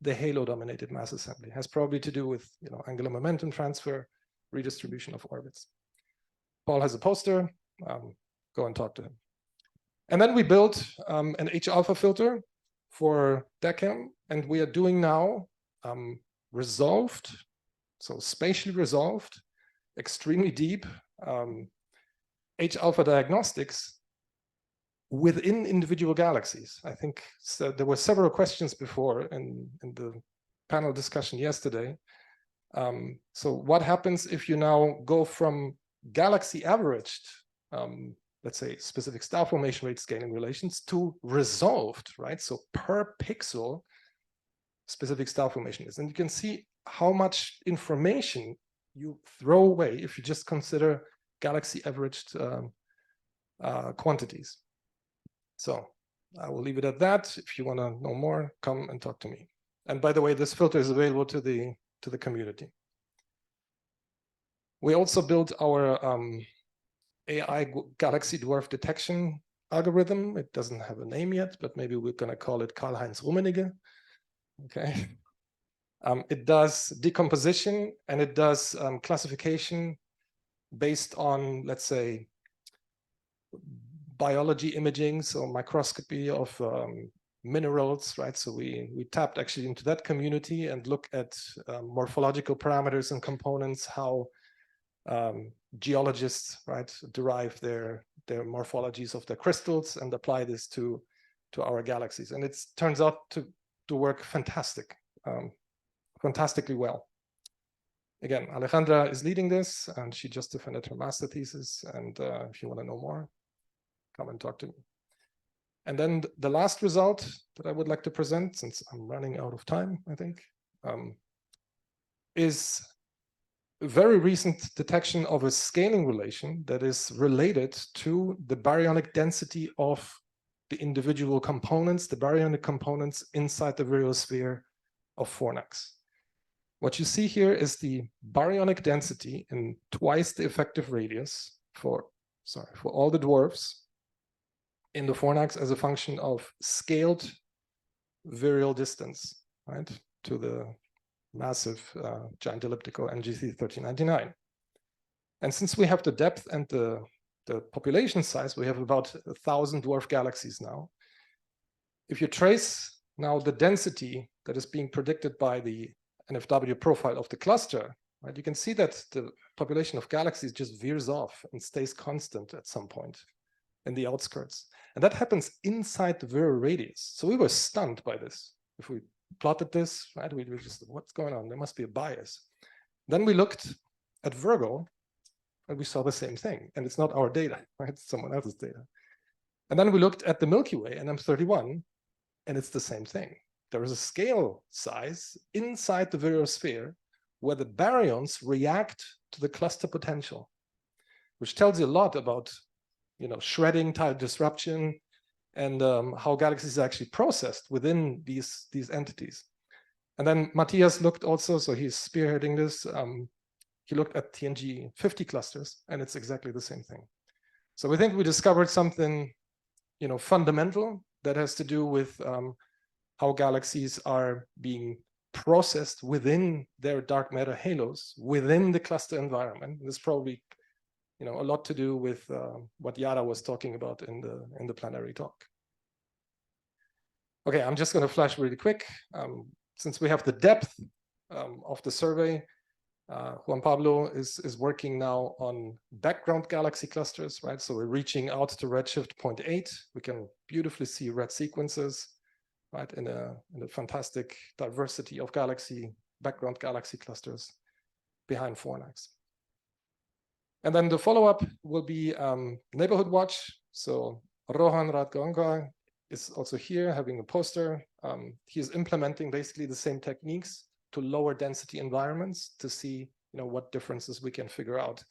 the halo dominated mass assembly. It has probably to do with angular momentum transfer, redistribution of orbits. Paul has a poster. Go and talk to him. And then we built an H-alpha filter for DECAM, and we are doing now resolved, so spatially resolved, extremely deep H-alpha diagnostics within individual galaxies. I think so. There were several questions before in the panel discussion yesterday. So what happens if you now go from galaxy averaged, let's say, specific star formation rate scaling relations to resolved, right? So per pixel specific star formation is. And you can see how much information you throw away if you just consider galaxy averaged quantities. So I will leave it at that. If you want to know more, come and talk to me. And by the way, this filter is available to the community. We also built our AI galaxy dwarf detection algorithm. It doesn't have a name yet, but maybe we're going to call it Karl-Heinz Rummenigge. Okay. It does decomposition, and it does classification based on, let's say, biology imaging, so microscopy of minerals, right? So we tapped actually into that community and look at morphological parameters and components, how geologists, right, derive their morphologies of their crystals and apply this to our galaxies. And it turns out to work fantastically well. Again, Alejandra is leading this, and she just defended her master thesis. And if you want to know more, come and talk to me. And then the last result that I would like to present, since I'm running out of time, I think, is a very recent detection of a scaling relation that is related to the baryonic density of the individual components, the baryonic components inside the virial of Fornax. What you see here is the baryonic density in twice the effective radius for all the dwarfs in the Fornax as a function of scaled virial distance, right, to the massive giant elliptical NGC 1399. And since we have the depth and the population size, we have about 1,000 dwarf galaxies now. If you trace now the density that is being predicted by the NFW profile of the cluster, right, you can see that the population of galaxies just veers off and stays constant at some point in the outskirts. And that happens inside the virial radius. So we were stunned by this. If we plotted this, right, we just, what's going on? There must be a bias. Then we looked at Virgo, and we saw the same thing. And it's not our data, right? It's someone else's data. And then we looked at the Milky Way, NM31, and it's the same thing. There is a scale size inside the virial sphere where the baryons react to the cluster potential, which tells you a lot about, shredding, type disruption, and how galaxies are actually processed within these entities. And then Matthias looked also, so he's spearheading this. He looked at TNG 50 clusters, and it's exactly the same thing. So we think we discovered something, fundamental that has to do with how galaxies are being processed within their dark matter halos, within the cluster environment. There's probably, a lot to do with what Yara was talking about in the plenary talk. Okay, I'm just going to flash really quick. Since we have the depth of the survey, Juan Pablo is working now on background galaxy clusters, right? So we're reaching out to redshift 0.8. We can beautifully see red sequences, right, in a fantastic diversity of background galaxy clusters behind Fornax. And then the follow-up will be neighborhood watch. So Rohan Radgonga is also here having a poster. He's implementing basically the same techniques to lower density environments to see, what differences we can figure out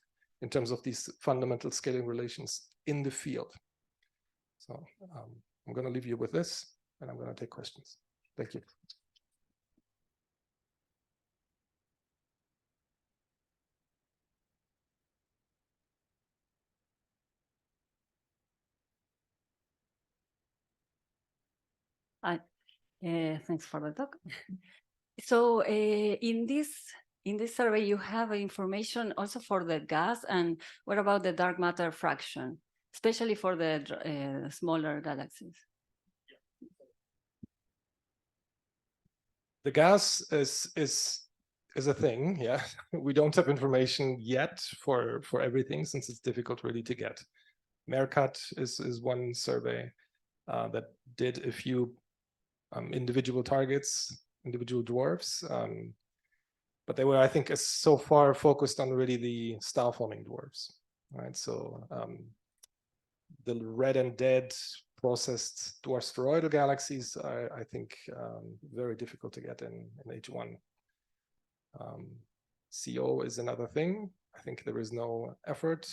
in terms of these fundamental scaling relations in the field. So I'm going to leave you with this, and I'm going to take questions. Thank you. Hi, thanks for the talk. So in this survey, you have information also for the gas, and what about the dark matter fraction, especially for the smaller galaxies? The gas is a thing, yeah. We don't have information yet for everything, since it's difficult really to get. Mercat is one survey that did a few individual targets, individual dwarfs, but they were, I think, so far focused on really the star-forming dwarfs, right? So the red and dead processed dwarf spheroidal galaxies are, I think, very difficult to get in H1. CO is another thing. I think there is no effort.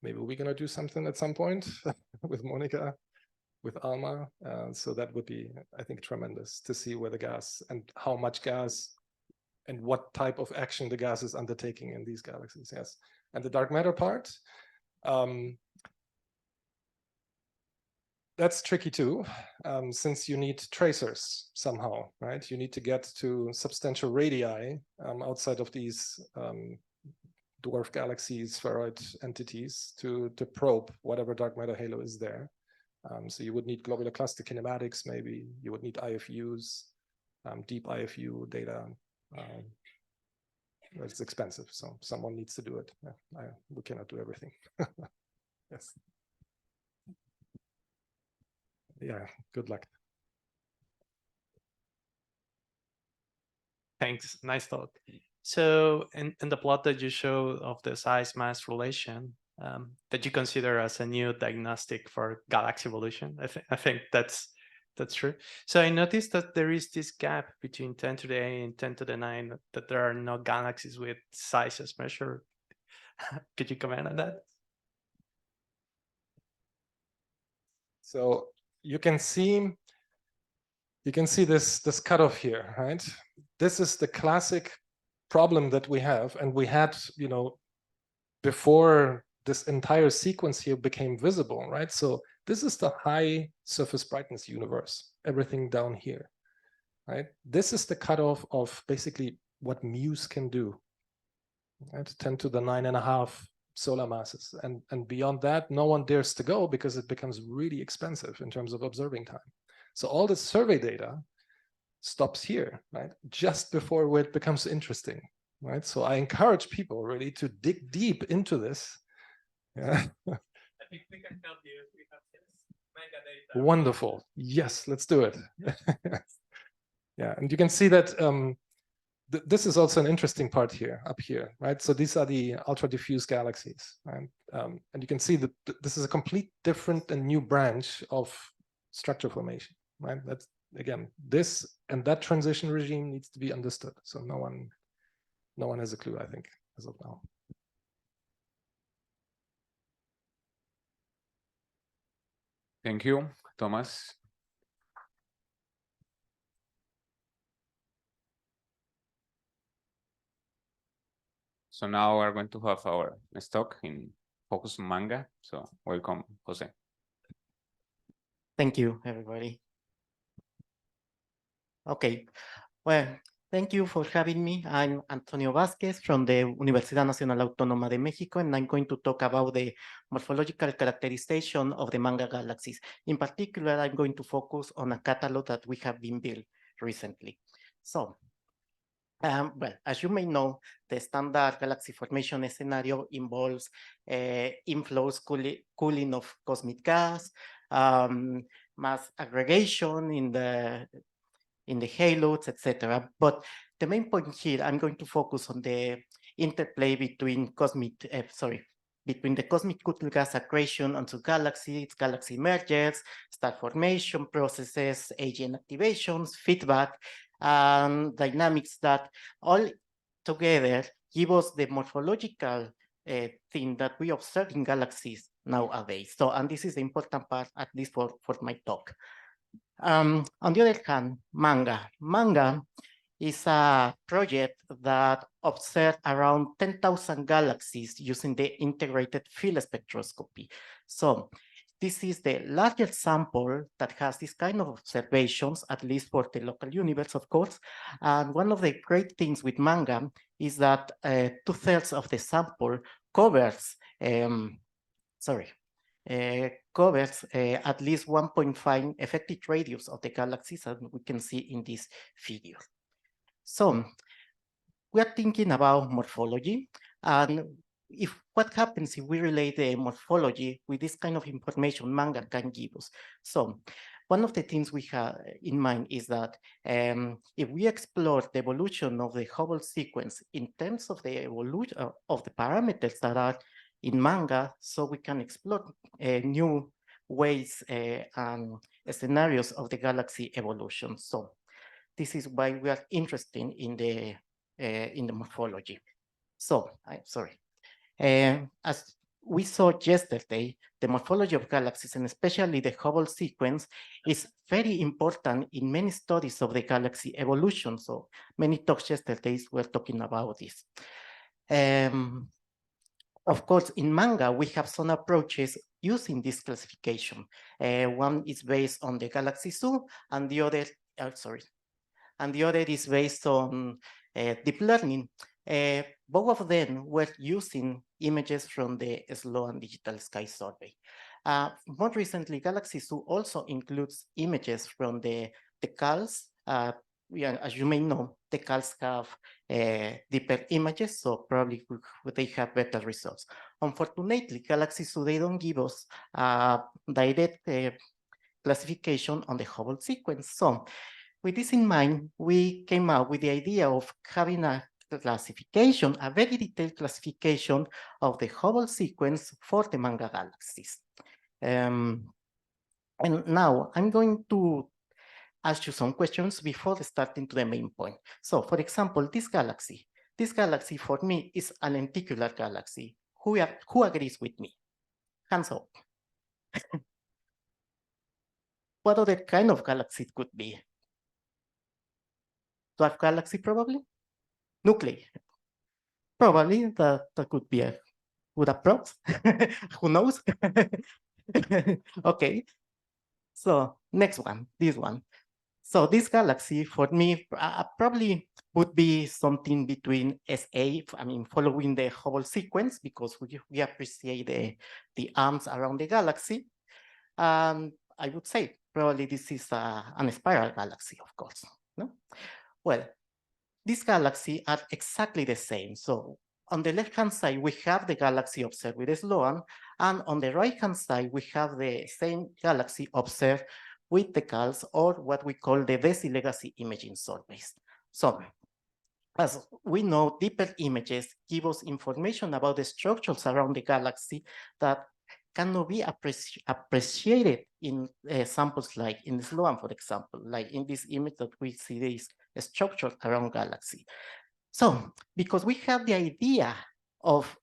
Maybe we're going to do something at some point with Monica, with Alma. So that would be, I think, tremendous to see where the gas and how much gas and what type of action the gas is undertaking in these galaxies. Yes. And the dark matter part, that's tricky too, since you need tracers somehow, right? You need to get to substantial radii outside of these dwarf galaxies, spheroid entities to probe whatever dark matter halo is there. So you would need globular cluster kinematics, maybe. You would need IFUs, deep IFU data. It's expensive, so someone needs to do it. We cannot do everything. Yes. Yeah, good luck. Thanks, nice talk. So in the plot that you show of the size-mass relation, that you consider as a new diagnostic for galaxy evolution, I think that's true. So I noticed that there is this gap between 10 to the 8 and 10 to the 9, that there are no galaxies with sizes measured. Could you comment on that? So you can see this cutoff here, right? This is the classic problem that we have, and we had, before this entire sequence here became visible, right? So this is the high surface brightness universe, everything down here, right? This is the cutoff of basically what Muse can do, right? 10 to the 9.5 solar masses. And beyond that, no one dares to go because it becomes really expensive in terms of observing time. So all the survey data stops here, right? Just before where it becomes interesting, right? So I encourage people really to dig deep into this. Yeah. I think we can help you. We have this MaNGA data. Wonderful. Yes, let's do it. Yeah, and you can see that this is also an interesting part here, up here, right? So these are the ultra diffuse galaxies, right? And you can see that this is a complete different and new branch of structure formation, right? That's, again, this and that transition regime needs to be understood. So no one has a clue, I think, as of now. Thank you, Thomas. So now we're going to have our next talk in Focus on MaNGA. So welcome, Jose. Thank you, everybody. Okay, Well, thank you for having me. I'm Antonio Vazquez from the Universidad Nacional Autónoma de Mexico, and I'm going to talk about the morphological characterization of the MaNGA galaxies. In particular, I'm going to focus on a catalog that we have been built recently. So, well, as you may know, the standard galaxy formation scenario involves inflows, cooling of cosmic gas, mass aggregation in the halos, etc. But the main point here, I'm going to focus on the interplay between between the cosmic cool gas accretion onto galaxies, galaxy mergers, star formation processes, aging activations, feedback, and dynamics that all together give us the morphological thing that we observe in galaxies nowadays. So, and this is the important part, at least for my talk. On the other hand, MaNGA. MaNGA is a project that observed around 10,000 galaxies using the integrated field spectroscopy. So this is the largest sample that has this kind of observations, at least for the local universe, of course. And one of the great things with MaNGA is that 2/3 of the sample covers, covers at least 1.5 effective radius of the galaxies, as we can see in this figure. So we are thinking about morphology, and what happens if we relate the morphology with this kind of information MaNGA can give us. So one of the things we have in mind is that if we explore the evolution of the Hubble sequence in terms of the evolution of the parameters that are in MaNGA, so we can explore new ways and scenarios of the galaxy evolution. So this is why we are interested in the morphology. So, as we saw yesterday, the morphology of galaxies, and especially the Hubble sequence, is very important in many studies of the galaxy evolution. So many talks yesterday were talking about this. Of course, in MaNGA, we have some approaches using this classification. One is based on the Galaxy Zoo, and the other, is based on deep learning. Both of them were using images from the SLOAN Digital Sky Survey. More recently, Galaxy Zoo also includes images from the CALs. As you may know, the CALs have deeper images, so probably they have better results. Unfortunately, Galaxy Zoo, they don't give us direct classification on the Hubble sequence. So with this in mind, we came up with the idea of having a classification, a very detailed classification of the Hubble sequence for the MaNGA galaxies. And now I'm going to ask you some questions before starting to the main point. So for example, this galaxy for me is a lenticular galaxy. Who agrees with me? Hands up. What other kind of galaxy it could be? Dwarf galaxy, probably? Nuclei. Probably that could be a good approach. Who knows? Okay. So next one, this one. So this galaxy for me probably would be something between SA, following the Hubble sequence, because we appreciate the arms around the galaxy. I would say probably this is an spiral galaxy, of course. No? Well, these galaxies are exactly the same. So on the left-hand side, we have the galaxy observed with SLOAN, and on the right-hand side, we have the same galaxy observed with the CALs, or what we call the DESI legacy imaging surveys. So as we know, deeper images give us information about the structures around the galaxy that cannot be appreciated in samples like in SLOAN, for example, like in this image that we see this structure around galaxy. So because we have the idea of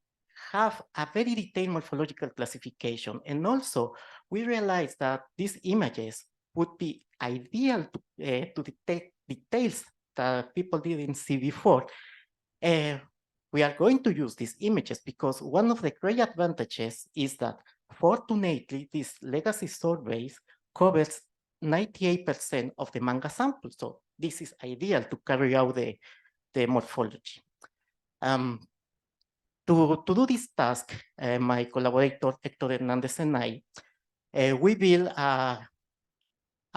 have a very detailed morphological classification, and also we realize that these images would be ideal to detect details that people didn't see before. We are going to use these images because one of the great advantages is that fortunately, these legacy surveys covers 98% of the MaNGA samples. So this is ideal to carry out the morphology. To do this task, my collaborator Hector Hernandez and I, we built a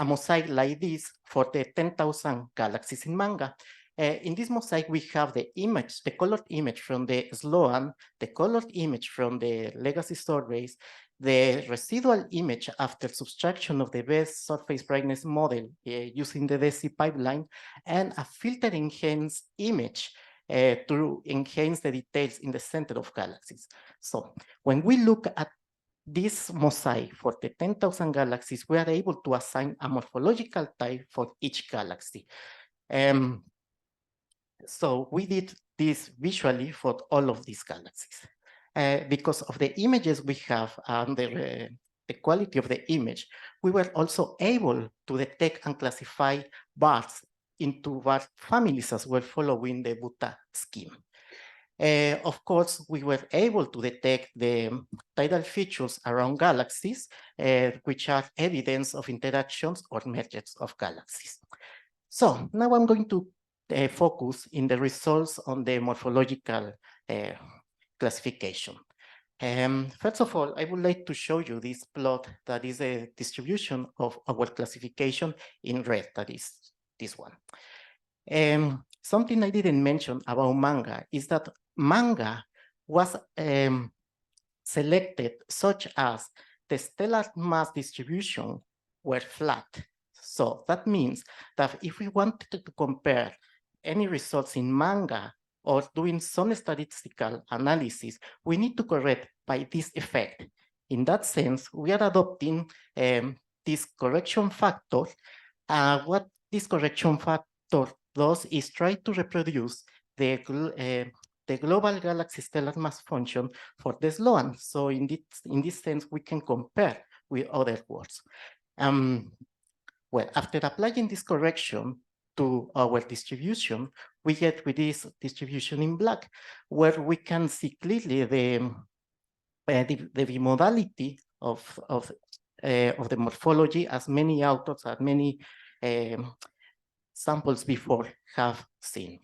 mosaic like this for the 10,000 galaxies in MaNGA. In this mosaic, we have the image, the colored image from the SLOAN, the colored image from the legacy surveys, the residual image after subtraction of the best surface brightness model using the DESI pipeline, and a filter enhanced image to enhance the details in the center of galaxies. So when we look at this mosaic for the 10,000 galaxies, we are able to assign a morphological type for each galaxy. So we did this visually for all of these galaxies. Because of the images we have and the quality of the image, we were also able to detect and classify bars into bar families as well, following the Buta scheme. Of course, we were able to detect the tidal features around galaxies, which are evidence of interactions or mergers of galaxies. So now I'm going to focus in the results on the morphological classification. First of all, I would like to show you this plot that is a distribution of our classification in red, that is this one. Something I didn't mention about MaNGA is that MaNGA was selected such as the stellar mass distribution were flat. So that means that if we wanted to compare any results in MaNGA or doing some statistical analysis, we need to correct by this effect. In that sense, we are adopting this correction factor. What this correction factor does is try to reproduce the global galaxy stellar mass function for the SLOAN. So in this sense, we can compare with other words. Well, after applying this correction to our distribution, we get with this distribution in black, where we can see clearly the bimodality of the morphology, as many authors, as many samples before have seen.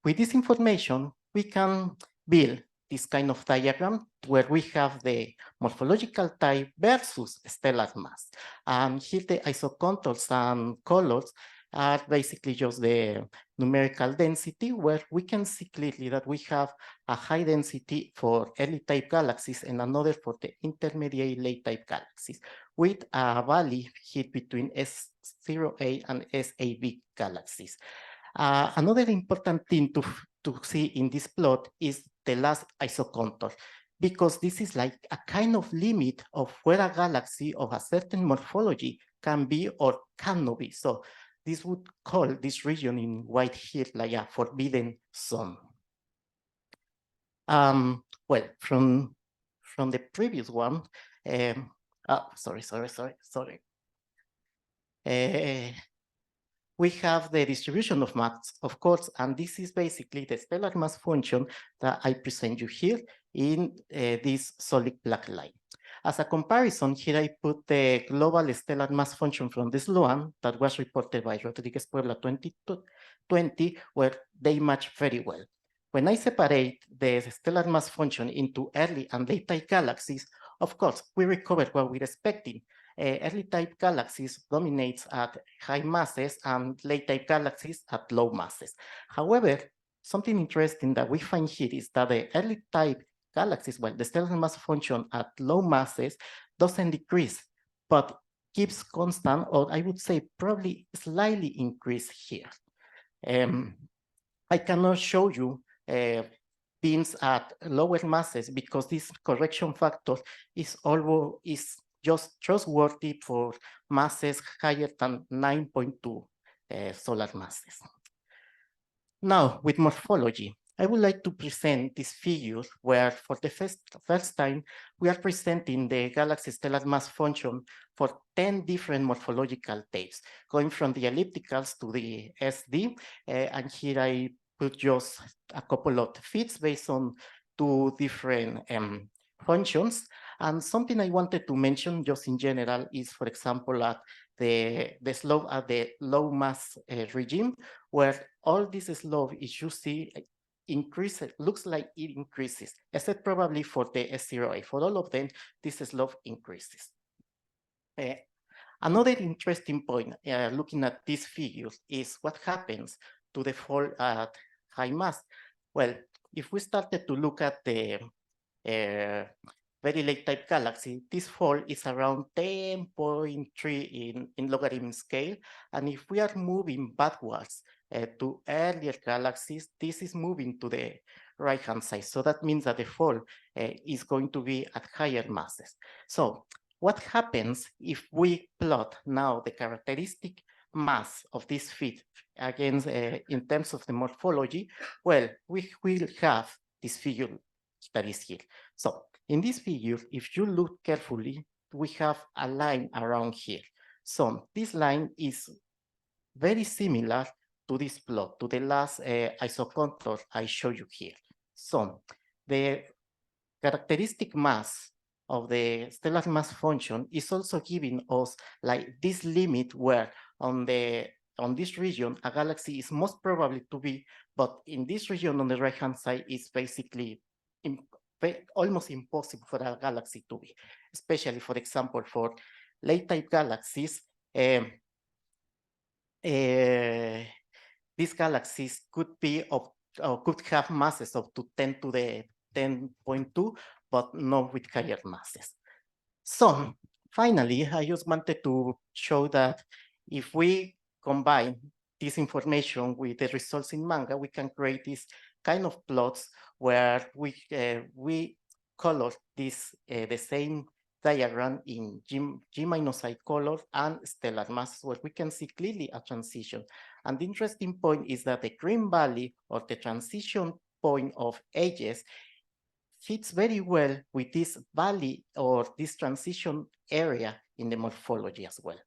With this information, we can build this kind of diagram where we have the morphological type versus stellar mass. And here the isocontours and colors are basically just the numerical density, where we can see clearly that we have a high density for early type galaxies and another for the intermediate late type galaxies, with a valley here between S0A and SAB galaxies. Another important thing to see in this plot is the last isocontour, because this is like a kind of limit of where a galaxy of a certain morphology can be or cannot be. So this would call this region in white here like a forbidden zone. Well, from the previous one, sorry. We have the distribution of mass, of course, and this is basically the stellar mass function that I present you here in this solid black line. As a comparison, here I put the global stellar mass function from the SLOAN that was reported by Rodriguez Puebla 2020, where they match very well. When I separate the stellar mass function into early and late type galaxies, of course, we recover what we're expecting. Early type galaxies dominates at high masses and late type galaxies at low masses. However, something interesting that we find here is that the early type galaxies, well, the stellar mass function at low masses doesn't decrease, but keeps constant, or I would say probably slightly increase here. I cannot show you beams at lower masses because this correction factor is just trustworthy for masses higher than 9.2 solar masses. Now, with morphology, I would like to present this figure where for the first time, we are presenting the galaxy stellar mass function for 10 different morphological types, going from the ellipticals to the SD. And here I put just a couple of fits based on 2 different functions. And something I wanted to mention just in general is, for example, at the slope at the low mass regime, where all this slope is you see increases, looks like it increases, except probably for the S0A. For all of them, this slope increases. Another interesting point looking at these figures is what happens to the fall at high mass. Well, if we started to look at the very late type galaxy, this fall is around 10.3 in logarithm scale. And if we are moving backwards to earlier galaxies, this is moving to the right-hand side. So that means that the fall is going to be at higher masses. So what happens if we plot now the characteristic mass of this fit against in terms of the morphology? Well, we will have this figure that is here. So in this figure, if you look carefully, we have a line around here. So this line is very similar to this plot, to the last isocontour I showed you here. So the characteristic mass of the stellar mass function is also giving us like this limit where on this region a galaxy is most probably to be, but in this region on the right hand side is basically almost impossible for a galaxy to be, especially for example for late type galaxies. These galaxies could be could have masses up to 10 to the 10.2, but not with higher masses. So finally, I just wanted to show that if we combine this information with the results in MaNGA, we can create these kind of plots where we color this the same diagram in G-I color and stellar mass, where we can see clearly a transition. And the interesting point is that the green valley or the transition point of ages fits very well with this valley or this transition area in the morphology as well.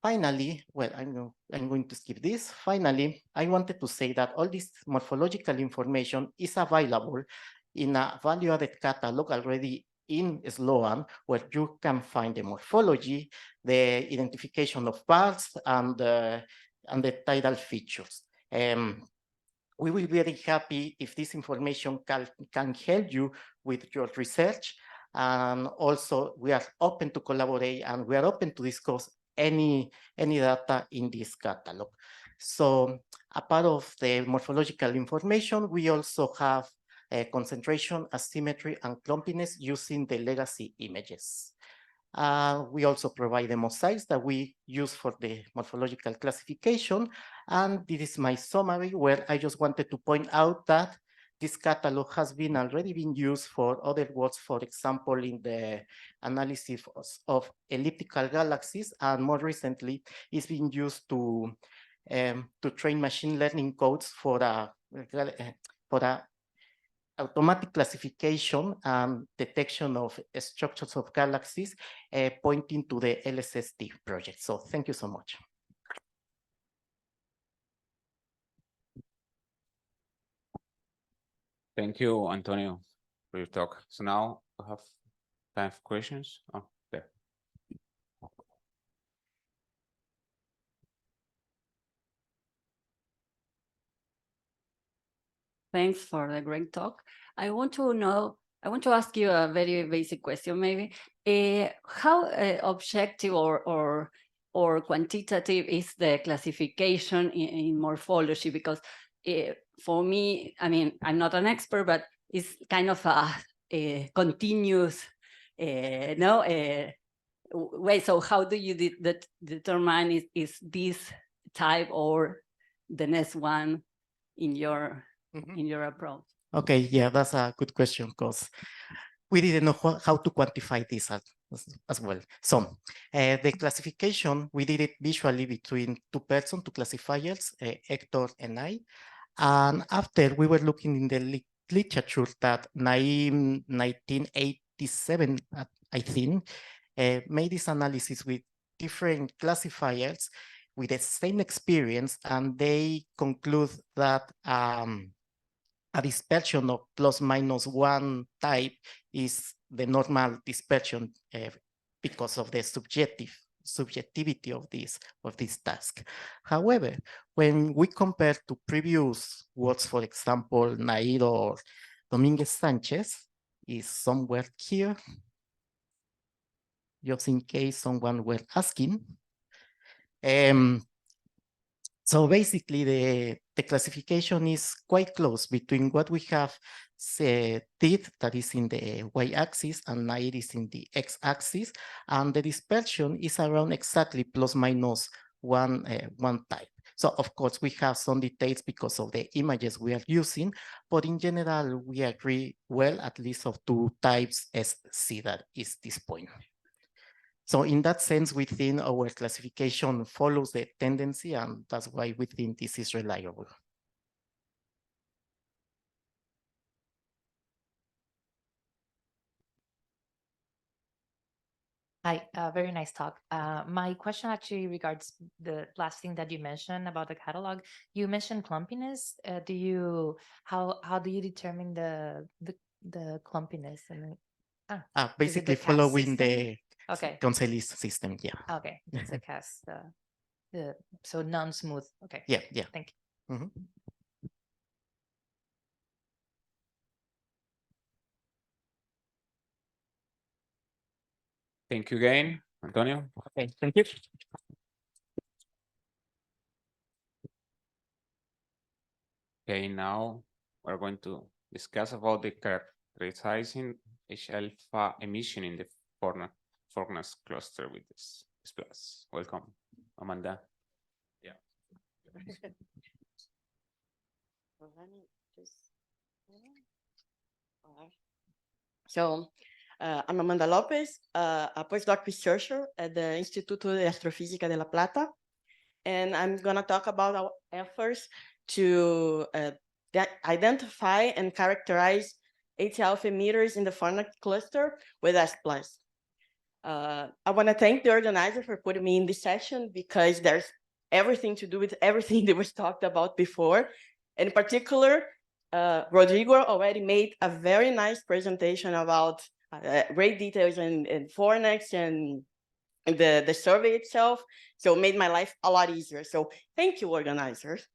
Finally, well, I'm going to skip this. Finally, I wanted to say that all this morphological information is available in a value-added catalog already in CHileAN, where you can find the morphology, the identification of parts, and the tidal features. We will be very happy if this information can help you with your research. And also, we are open to collaborate and we are open to discuss any data in this catalog. So a part of the morphological information, we also have concentration, asymmetry, and clumpiness using the legacy images. We also provide the mosaics that we use for the morphological classification. And this is my summary, where I just wanted to point out that this catalog has already been used for other works, for example, in the analysis of elliptical galaxies, and more recently, it's been used to train machine learning codes for a automatic classification and detection of structures of galaxies, pointing to the LSST project. So thank you so much. Thank you, Antonio, for your talk. So now we have time for questions. Oh, there. Thanks for the great talk. I want to ask you a very basic question, maybe. How objective or quantitative is the classification in morphology? Because for me, I mean, I'm not an expert, but it's kind of a continuous way. So how do you determine is this type or the next one in your approach? Okay, yeah, that's a good question, because we didn't know how to quantify this as well. So the classification, we did it visually between two classifiers, Hector and I. And after we were looking in the literature that 1987, I think, made this analysis with different classifiers with the same experience, and they conclude that a dispersion of ±1 type is the normal dispersion because of the subjective subjectivity of this task. However, when we compare to previous works, for example, Nair or Dominguez Sanchez is somewhere here, just in case someone were asking. So basically, the classification is quite close between what we have did, that is in the y-axis, and Nair is in the x-axis, and the dispersion is around exactly plus minus one type. So of course, we have some details because of the images we are using, but in general, we agree well, at least of 2 types SC, that is this point. So in that sense, we think our classification follows the tendency, and that's why we think this is reliable. Hi, very nice talk. My question actually regards the last thing that you mentioned about the catalog. You mentioned clumpiness. How do you determine the clumpiness? And basically following the okay Gonzalez system, yeah. Okay, it's a cast. So non-smooth. Okay. Yeah. Thank you. Mm-hmm. Thank you again, Antonio. Okay, thank you. Okay, now we're going to discuss about the characterizing Halpha emission in the Fornax cluster with this plus. Welcome, Amanda. Yeah. So I'm Amanda Lopes, a postdoc researcher at the Instituto de Astrofísica de La Plata. And I'm going to talk about our efforts to identify and characterize H-alpha emitters in the Fornax cluster with S+. I want to thank the organizer for putting me in this session, because there's everything to do with everything that was talked about before. In particular, Rodrigo already made a very nice presentation about great details in Fornax and the survey itself. So it made my life a lot easier. So thank you, organizers.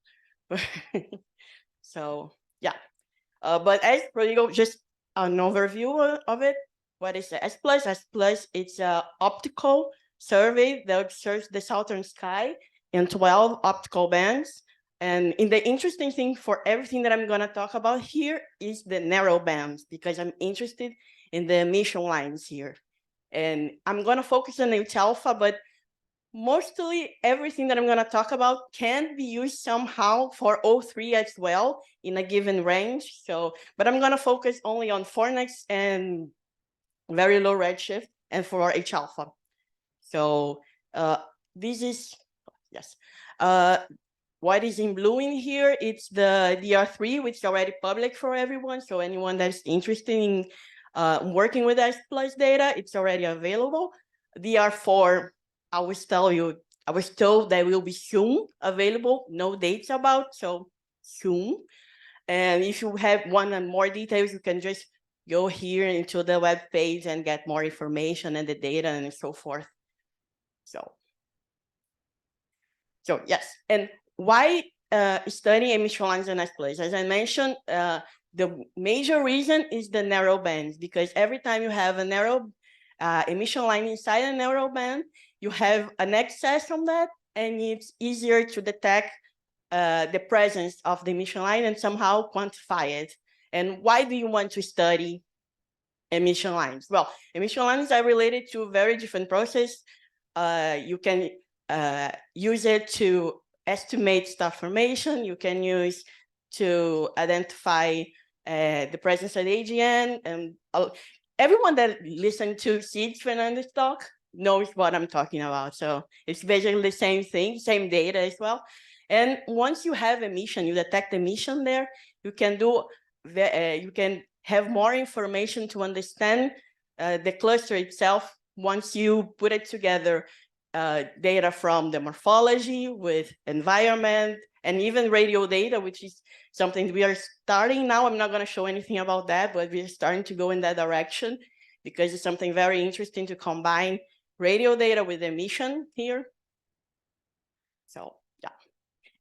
So yeah, but as Rodrigo, just an overview of it. What is the S+? S+, it's an optical survey that observes the southern sky in 12 optical bands. And the interesting thing for everything that I'm going to talk about here is the narrow bands, because I'm interested in the emission lines here. And I'm going to focus on H-alpha, but mostly everything that I'm going to talk about can be used somehow for O3 as well in a given range. So, but I'm going to focus only on Fornax and very low redshift and for H-alpha. So this is, yes. What is in blue in here, it's the DR3, which is already public for everyone. So anyone that's interested in working with S+ data, it's already available. DR4, I was told that will be soon available, no dates about, so soon. And if you want more details, you can just go here into the web page and get more information and the data and so forth. So yes, and why study emission lines in S+? As I mentioned, the major reason is the narrow bands, because every time you have a narrow emission line inside a narrow band, you have an excess from that, and it's easier to detect the presence of the emission line and somehow quantify it. And why do you want to study emission lines? Well, emission lines are related to very different processes. You can use it to estimate star formation. You can use to identify the presence of AGN. And everyone that listened to Sid Fernandez talk knows what I'm talking about. So it's basically the same thing, same data as well. And once you have emission, you detect emission there, you can you can have more information to understand the cluster itself once you put it together. Data from the morphology with environment and even radio data, which is something we are starting now. I'm not going to show anything about that, but we're starting to go in that direction because it's something very interesting to combine radio data with emission here. So yeah.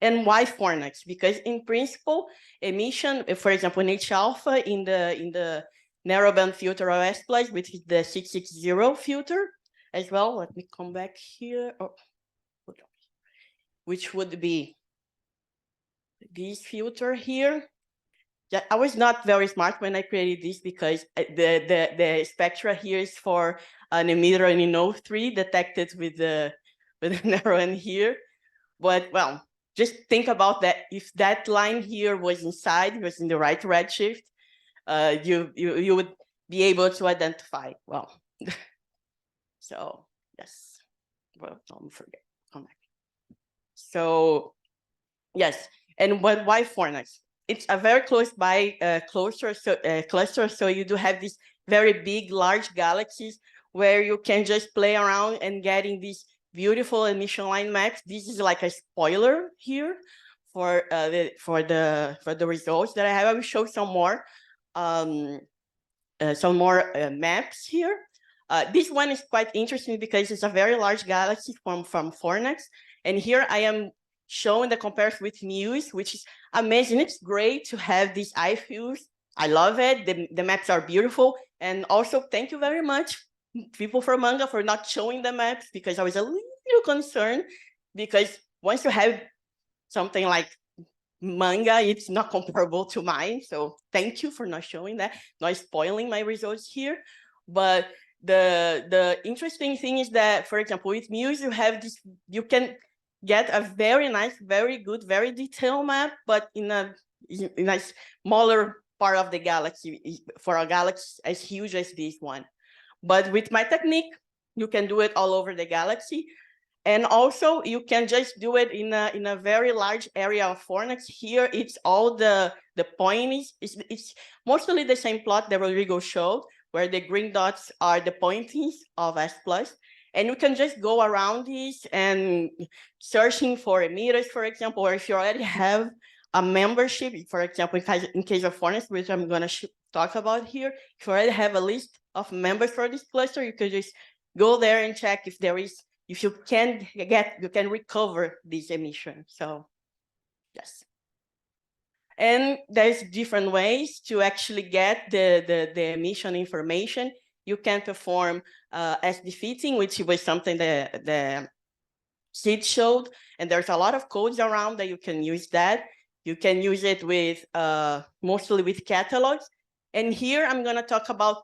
And why Fornax? Because in principle, emission, for example, in H-alpha in the narrowband filter of S+, which is the 660 filter as well. Let me come back here. Oh, which would be this filter here. Yeah, I was not very smart when I created this because the spectra here is for an emitter in O3 detected with the narrow end here. But well, just think about that. If that line here was inside, was in the right redshift, you would be able to identify. Well, so yes. Well, don't forget. Come back. So yes, and why Fornax? It's a very close by cluster, so you do have these very big, large galaxies where you can just play around and getting these beautiful emission line maps. This is like a spoiler here for the results that I have. I will show some more maps here. This one is quite interesting because it's a very large galaxy from Fornax, and here I am showing the comparison with Muse, which is amazing. It's great to have these eye views. I love it. The maps are beautiful. And also, thank you very much, people from MaNGA, for not showing the maps, because I was a little concerned, because once you have something like MaNGA, it's not comparable to mine. So thank you for not showing that, not spoiling my results here. But the interesting thing is that, for example, with Muse, you have this, you can get a very nice, very good, very detailed map, but in a smaller part of the galaxy, for a galaxy as huge as this one. But with my technique, you can do it all over the galaxy. And also you can just do it in a very large area of Fornax. Here, it's all the points. It's mostly the same plot that Rodrigo showed, where the green dots are the pointings of S+. And you can just go around this and searching for emitters, for example, or if you already have a membership, for example, in case of Fornax, which I'm going to talk about here, if you already have a list of members for this cluster, you can just go there and check if there is, if you can recover this emission. So yes. And there's different ways to actually get the emission information. You can perform SD fitting, which was something that the Sid showed, and there's a lot of codes around that you can use that. You can use it with mostly with catalogs. And here I'm going to talk about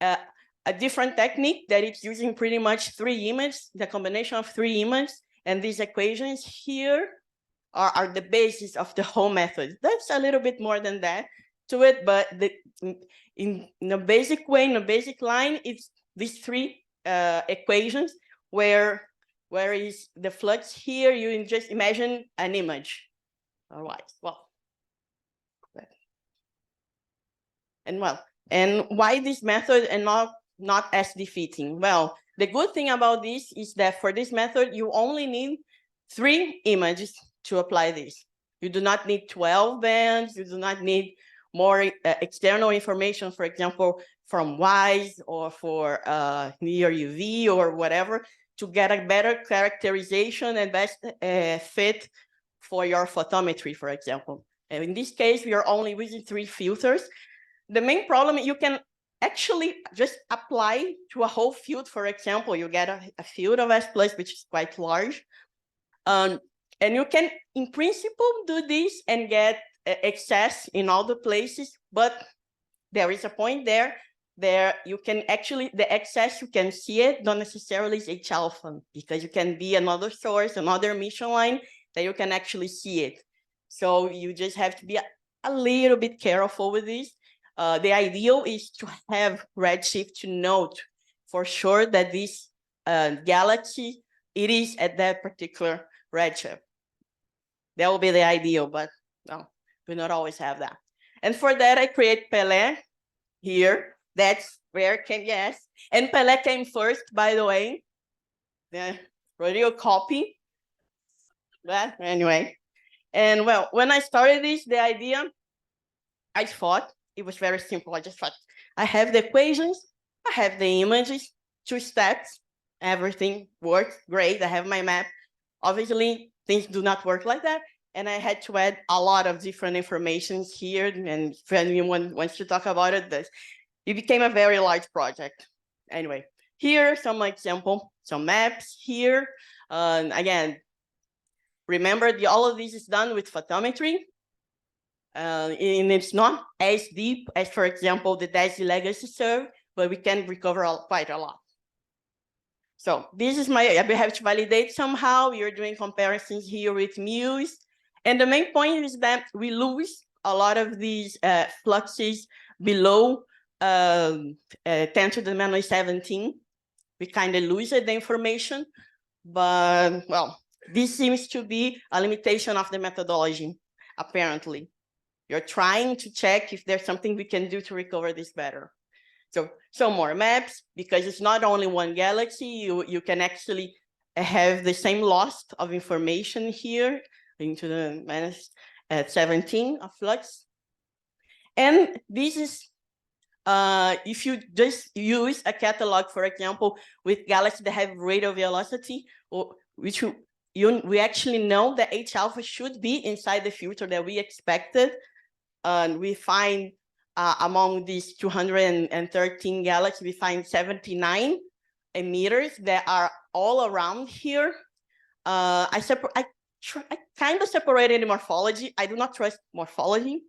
a different technique that it's using pretty much 3 images, the combination of 3 images, and these equations here are the basis of the whole method. That's a little bit more than that to it, but in a basic way, in a basic line, it's these 3 equations where is the flux here, you just imagine an image. All right, well. And why this method and not SD fitting? Well, the good thing about this is that for this method, you only need 3 images to apply this. You do not need 12 bands. You do not need more external information, for example, from WISE or for near UV or whatever, to get a better characterization and best fit for your photometry, for example. And in this case, we are only using 3 filters. The main problem, you can actually just apply to a whole field. For example, you get a field of S+, which is quite large. And you can, in principle, do this and get excess in all the places, but there is a point there you can actually, the excess, you can see it, not necessarily is H-alpha, because you can be another source, another emission line that you can actually see it. So you just have to be a little bit careful with this. The ideal is to have redshift to note for sure that this galaxy, it is at that particular redshift. That will be the ideal, but no, we not always have that. And for that, I create Pelé here. That's where it came, yes. And Pelé came first, by the way. The Rodrigo copy. But anyway. And well, when I started this, the idea, I thought it was very simple. I just thought, I have the equations, I have the images, 2 steps. everything works great. I have my map. Obviously, things do not work like that. And I had to add a lot of different informations here. And if anyone wants to talk about it, it became a very large project. Anyway, here, some example, some maps here. Again, remember, all of this is done with photometry. And it's not as deep as, for example, the DESI legacy serve, but we can recover quite a lot. So this is I have to validate somehow. You're doing comparisons here with Muse. And the main point is that we lose a lot of these fluxes below 10 to the minus 17. We kind of lose the information. But, well, this seems to be a limitation of the methodology, apparently. You're trying to check if there's something we can do to recover this better. So some more maps, because it's not only one galaxy, you can actually have the same loss of information here into the minus 17 of flux. And this is, if you just use a catalog, for example, with galaxies that have radial velocity, or which we actually know that H alpha should be inside the filter that we expected. And we find among these 213 galaxies, we find 79 emitters that are all around here. I kind of separated the morphology. I do not trust morphology.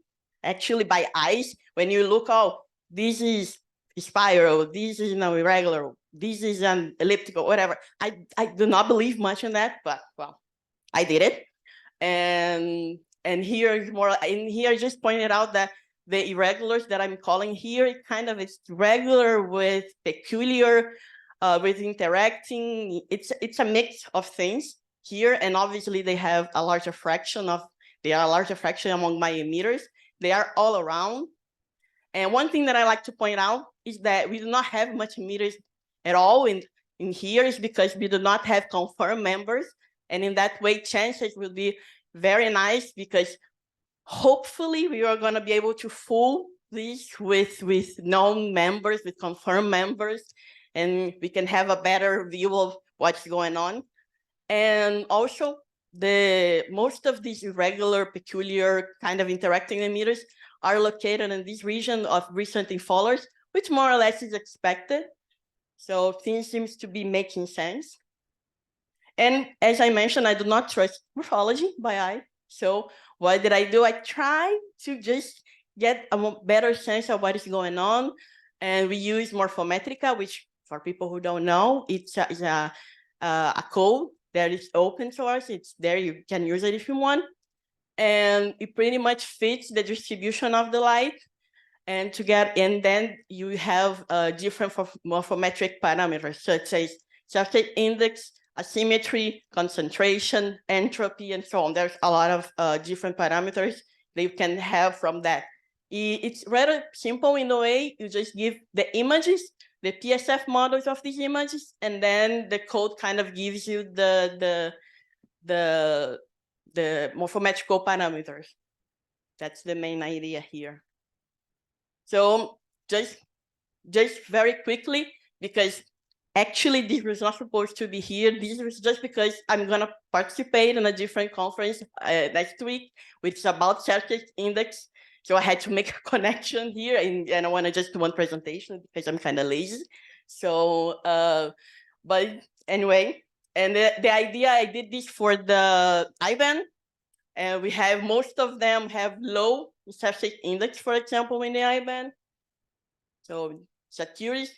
Actually, by eyes, when you look, oh, this is spiral, this is irregular, this is an elliptical, whatever. I do not believe much in that, but well, I did it. And here is more, and here I just pointed out that the irregulars that I'm calling here, it's regular with peculiar, with interacting. It's a mix of things here, and obviously they have a larger fraction among my emitters. They are all around. And one thing that I like to point out is that we do not have much emitters at all in here, is because we do not have confirmed members. And in that way, chances will be very nice, because hopefully we are going to be able to fool this with known members, with confirmed members, and we can have a better view of what's going on. And also, most of these irregular, peculiar kind of interacting emitters are located in this region of recent infallers, which more or less is expected. So things seems to be making sense. And as I mentioned, I do not trust morphology by eye. So what did I do? I tried to just get a better sense of what is going on. And we use Morphometrica, which for people who don't know, it's a code that is open source. It's there, you can use it if you want. And it pretty much fits the distribution of the light. And then you have different morphometric parameters, such as surface index, asymmetry, concentration, entropy, and so on. There's a lot of different parameters that you can have from that. It's rather simple in a way. You just give the images, the PSF models of these images, and then the code kind of gives you the morphometrical parameters. That's the main idea here. So just very quickly, because actually this was not supposed to be here. This was just because I'm going to participate in a different conference next week, which is about surface index. So I had to make a connection here, and I want to just do one presentation because I'm kind of lazy. So, but anyway, and the idea, I did this for the IBAN, and we have, most of them have low surface index, for example, in the IBAN. So Satiris,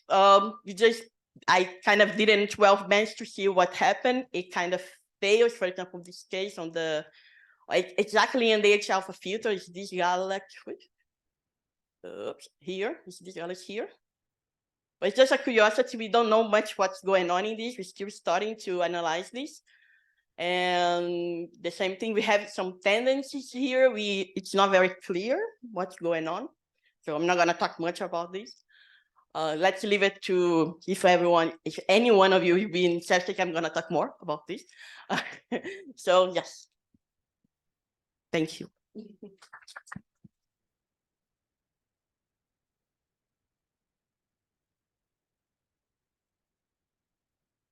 I kind of did it in 12 bands to see what happened. It kind of fails, for example, this case on the, exactly in the H alpha filter, is this galaxy, here, is this galaxy here? But it's just a curiosity. We don't know much what's going on in this. We're still starting to analyze this. And the same thing, we have some tendencies here. It's not very clear what's going on. So I'm not going to talk much about this. Let's leave it to, if any one of you will be in septic, I'm going to talk more about this. So yes, thank you.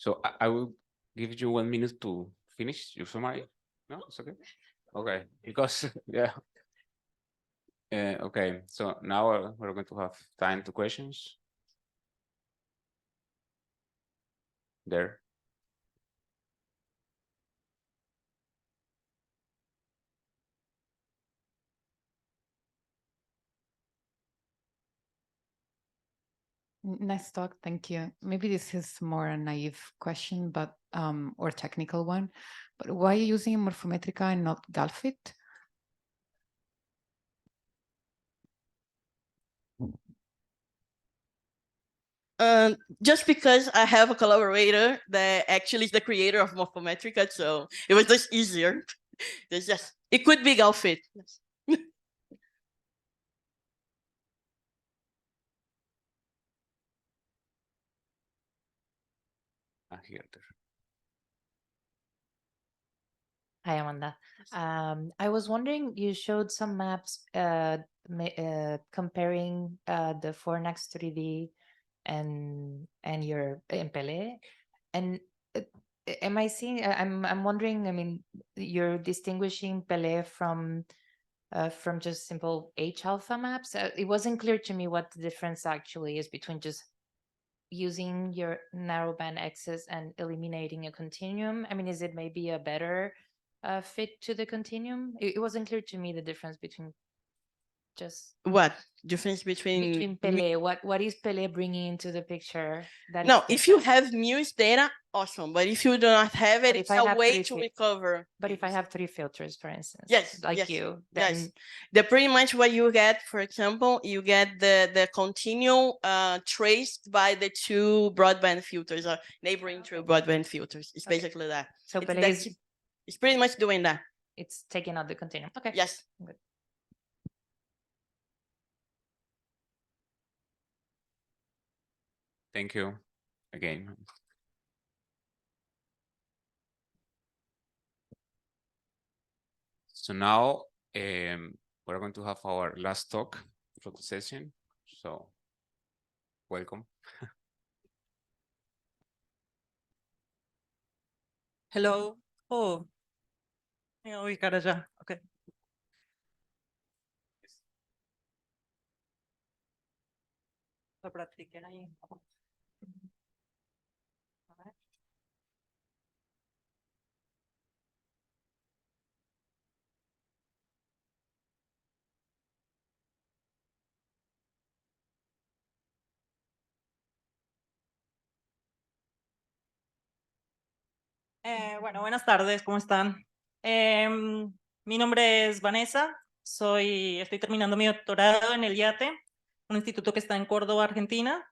So I will give you 1 minute to finish your summary. No, it's okay. Okay, because yeah. Okay, so now we're going to have time to questions. There. Nice talk, thank you. Maybe this is more a naive question, but or technical one. But why are you using Morphometrica and not Galfit? Just because I have a collaborator that actually is the creator of Morphometrica, so it was just easier. It could be Galfit. Yes. Here. Hi, Amanda. I was wondering, you showed some maps comparing the Fornax 3D and your in Pele, and am I seeing? I'm wondering. I mean, you're distinguishing Pele from just simple CHileAN maps. It wasn't clear to me what the difference actually is between just using your narrowband access and eliminating a continuum. I mean, is it maybe a better fit to the continuum? It wasn't clear to me the difference between just what difference between Pele. What is Pele bringing into the picture? That no, if you have Muse data, awesome. But if you do not have it, it's a way to recover. But if I have 3 filters, for instance, yes, like yes, you, then yes, they're pretty much what you get. For example, you get the continuum traced by the 2 broadband filters or neighboring 2 broadband filters. It's basically that. So Pele it's pretty much doing that. It's taking out the continuum. Okay. Yes. Good. Thank you again. So now we're going to have our last talk for the session. So welcome. Hello. Oh, voy a ubicar allá. Okay. Lo practiquen ahí. Bueno, buenas tardes, ¿cómo están? Mi nombre es Vanessa, estoy terminando mi doctorado en el IATE, un instituto que está en Córdoba, Argentina,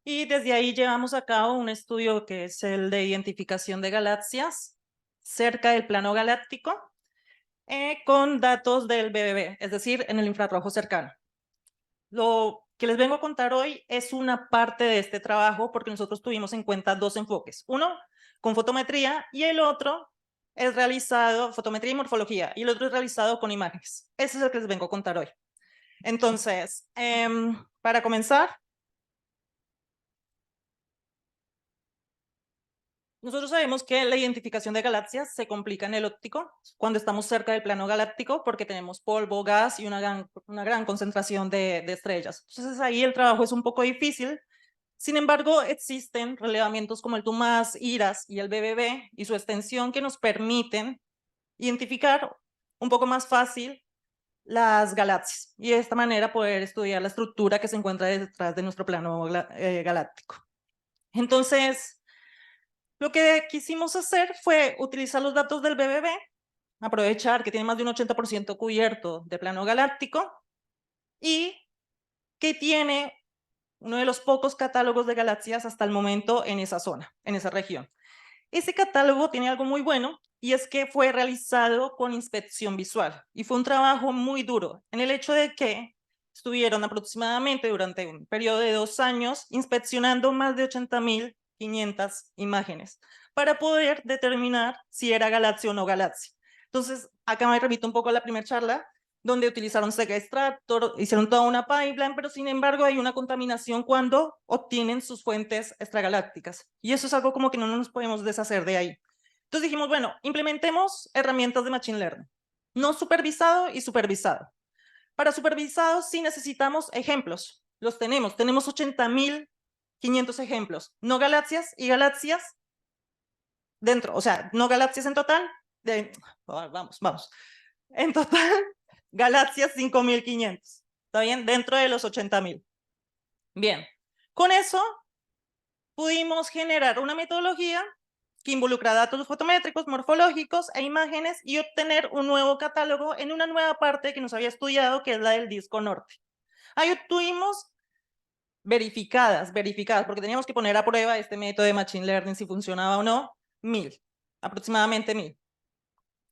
y desde ahí llevamos a cabo un estudio que es el de identificación de galaxias cerca del plano galáctico con datos del BBB, es decir, en el infrarrojo cercano. Lo que les vengo a contar hoy es una parte de este trabajo porque nosotros tuvimos en cuenta 2 enfoques. Uno, con fotometría, y el otro es realizado, fotometría y morfología, y el otro es realizado con imágenes. Ese es el que les vengo a contar hoy. Entonces, para comenzar, nosotros sabemos que la identificación de galaxias se complica en el óptico cuando estamos cerca del plano galáctico porque tenemos polvo, gas y una gran concentración de estrellas. Entonces ahí el trabajo es un poco difícil. Sin embargo, existen relevamientos como el TUMAS, IRAS y el BBB y su extensión que nos permiten identificar un poco más fácil las galaxias y de esta manera poder estudiar la estructura que se encuentra detrás de nuestro plano galáctico. Entonces, lo que quisimos hacer fue utilizar los datos del BBB, aprovechar que tiene más de un 80% cubierto de plano galáctico y que tiene uno de los pocos catálogos de galaxias hasta el momento en esa zona, en esa región. Ese catálogo tiene algo muy bueno y es que fue realizado con inspección visual y fue un trabajo muy duro en el hecho de que estuvieron aproximadamente durante un periodo de 2 años inspeccionando más de 80.500 imágenes para poder determinar si era galaxia o no galaxia. Entonces, acá me remito un poco a la primera charla. donde utilizaron Sega Extractor, hicieron toda una pipeline, pero sin embargo hay una contaminación cuando obtienen sus fuentes extragalácticas. Y eso es algo como que no nos podemos deshacer de ahí. Entonces dijimos, bueno, implementemos herramientas de Machine Learning, no supervisado y supervisado. Para supervisado sí necesitamos ejemplos, los tenemos 80.500 ejemplos, no galaxias y galaxias dentro, o sea, no galaxias en total, vamos, en total, galaxias 5.500, ¿está bien? Dentro de los 80.000. Bien, con eso pudimos generar una metodología que involucra datos fotométricos, morfológicos e imágenes y obtener un nuevo catálogo en una nueva parte que nos había estudiado, que es la del disco norte. Ahí obtuvimos verificadas, porque teníamos que poner a prueba este método de Machine Learning si funcionaba o no, 1.000, aproximadamente 1.000.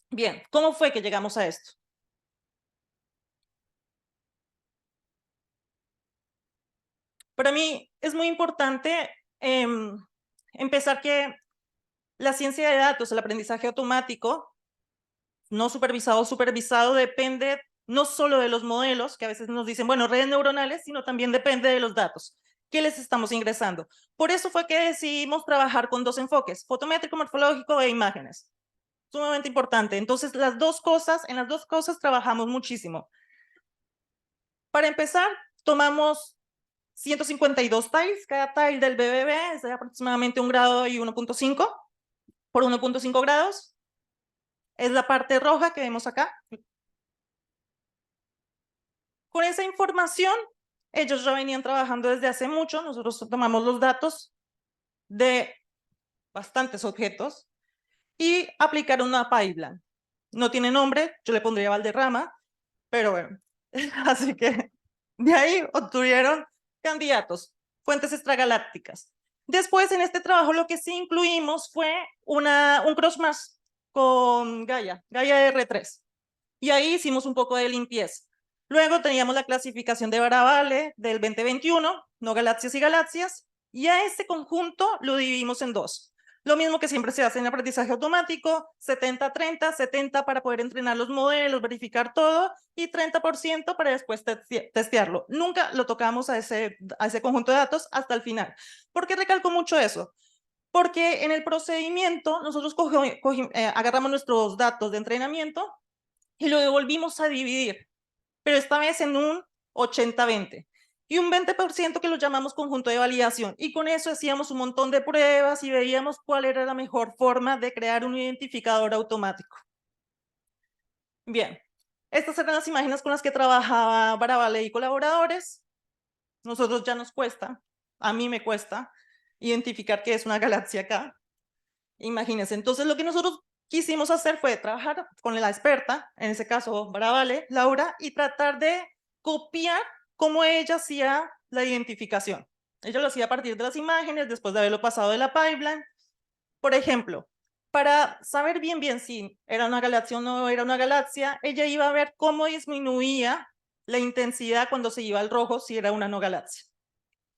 Bien, ¿cómo fue que llegamos a esto? Para mí es muy importante empezar que la ciencia de datos, el aprendizaje automático, no supervisado o supervisado, depende no solo de los modelos, que a veces nos dicen, bueno, redes neuronales, sino también depende de los datos que les estamos ingresando. Por eso fue que decidimos trabajar con dos enfoques, fotométrico, morfológico e imágenes. Sumamente importante. Entonces, en las dos cosas trabajamos muchísimo. Para empezar, tomamos 152 tiles, cada tile del BBB es de aproximadamente 1 grado y 1.5 por 1.5 grados. Es la parte roja que vemos acá. Con esa información, ellos ya venían trabajando desde hace mucho. Nosotros tomamos los datos de bastantes objetos y aplicaron una pipeline. No tiene nombre, yo le pondría Valderrama, pero bueno. Así que de ahí obtuvieron candidatos, fuentes extragalácticas. Después, en este trabajo, lo que sí incluimos fue un crossmatch con Gaia R3. Y ahí hicimos un poco de limpieza. Luego teníamos la clasificación de Baravale del 2021, no galaxias y galaxias, y a este conjunto lo dividimos en dos. Lo mismo que siempre se hace en aprendizaje automático, 70-30, 70 para poder entrenar los modelos, verificar todo, y 30% para después testearlo. Nunca lo tocamos a ese conjunto de datos hasta el final. ¿Por qué recalco mucho eso? Porque en el procedimiento nosotros agarramos nuestros datos de entrenamiento y lo devolvimos a dividir, pero esta vez en un 80-20. Y un 20% que lo llamamos conjunto de validación. Y con eso hacíamos un montón de pruebas y veíamos cuál era la mejor forma de crear un identificador automático. Bien, estas eran las imágenes con las que trabajaba Baravale y colaboradores. Nosotros ya nos cuesta, a mí me cuesta, identificar qué es una galaxia acá. Imagínense, entonces lo que nosotros quisimos hacer fue trabajar con la experta, en ese caso Baravale, Laura, y tratar de copiar cómo ella hacía la identificación. Ella lo hacía a partir de las imágenes, después de haberlo pasado de la pipeline. Por ejemplo, para saber bien si era una galaxia o no era una galaxia, ella iba a ver cómo disminuía la intensidad cuando se iba al rojo si era una no galaxia.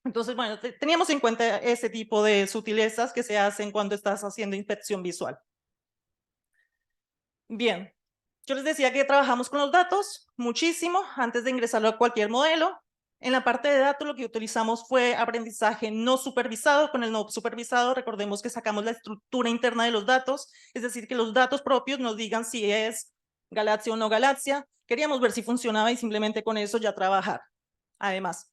Entonces, bueno, teníamos en cuenta ese tipo de sutilezas que se hacen cuando estás haciendo inspección visual. Bien, yo les decía que trabajamos con los datos muchísimo antes de ingresarlo a cualquier modelo. En la parte de datos lo que utilizamos fue aprendizaje no supervisado. Con el no supervisado, recordemos que sacamos la estructura interna de los datos, es decir, que los datos propios nos digan si es galaxia o no galaxia. Queríamos ver si funcionaba y simplemente con eso ya trabajar. Además,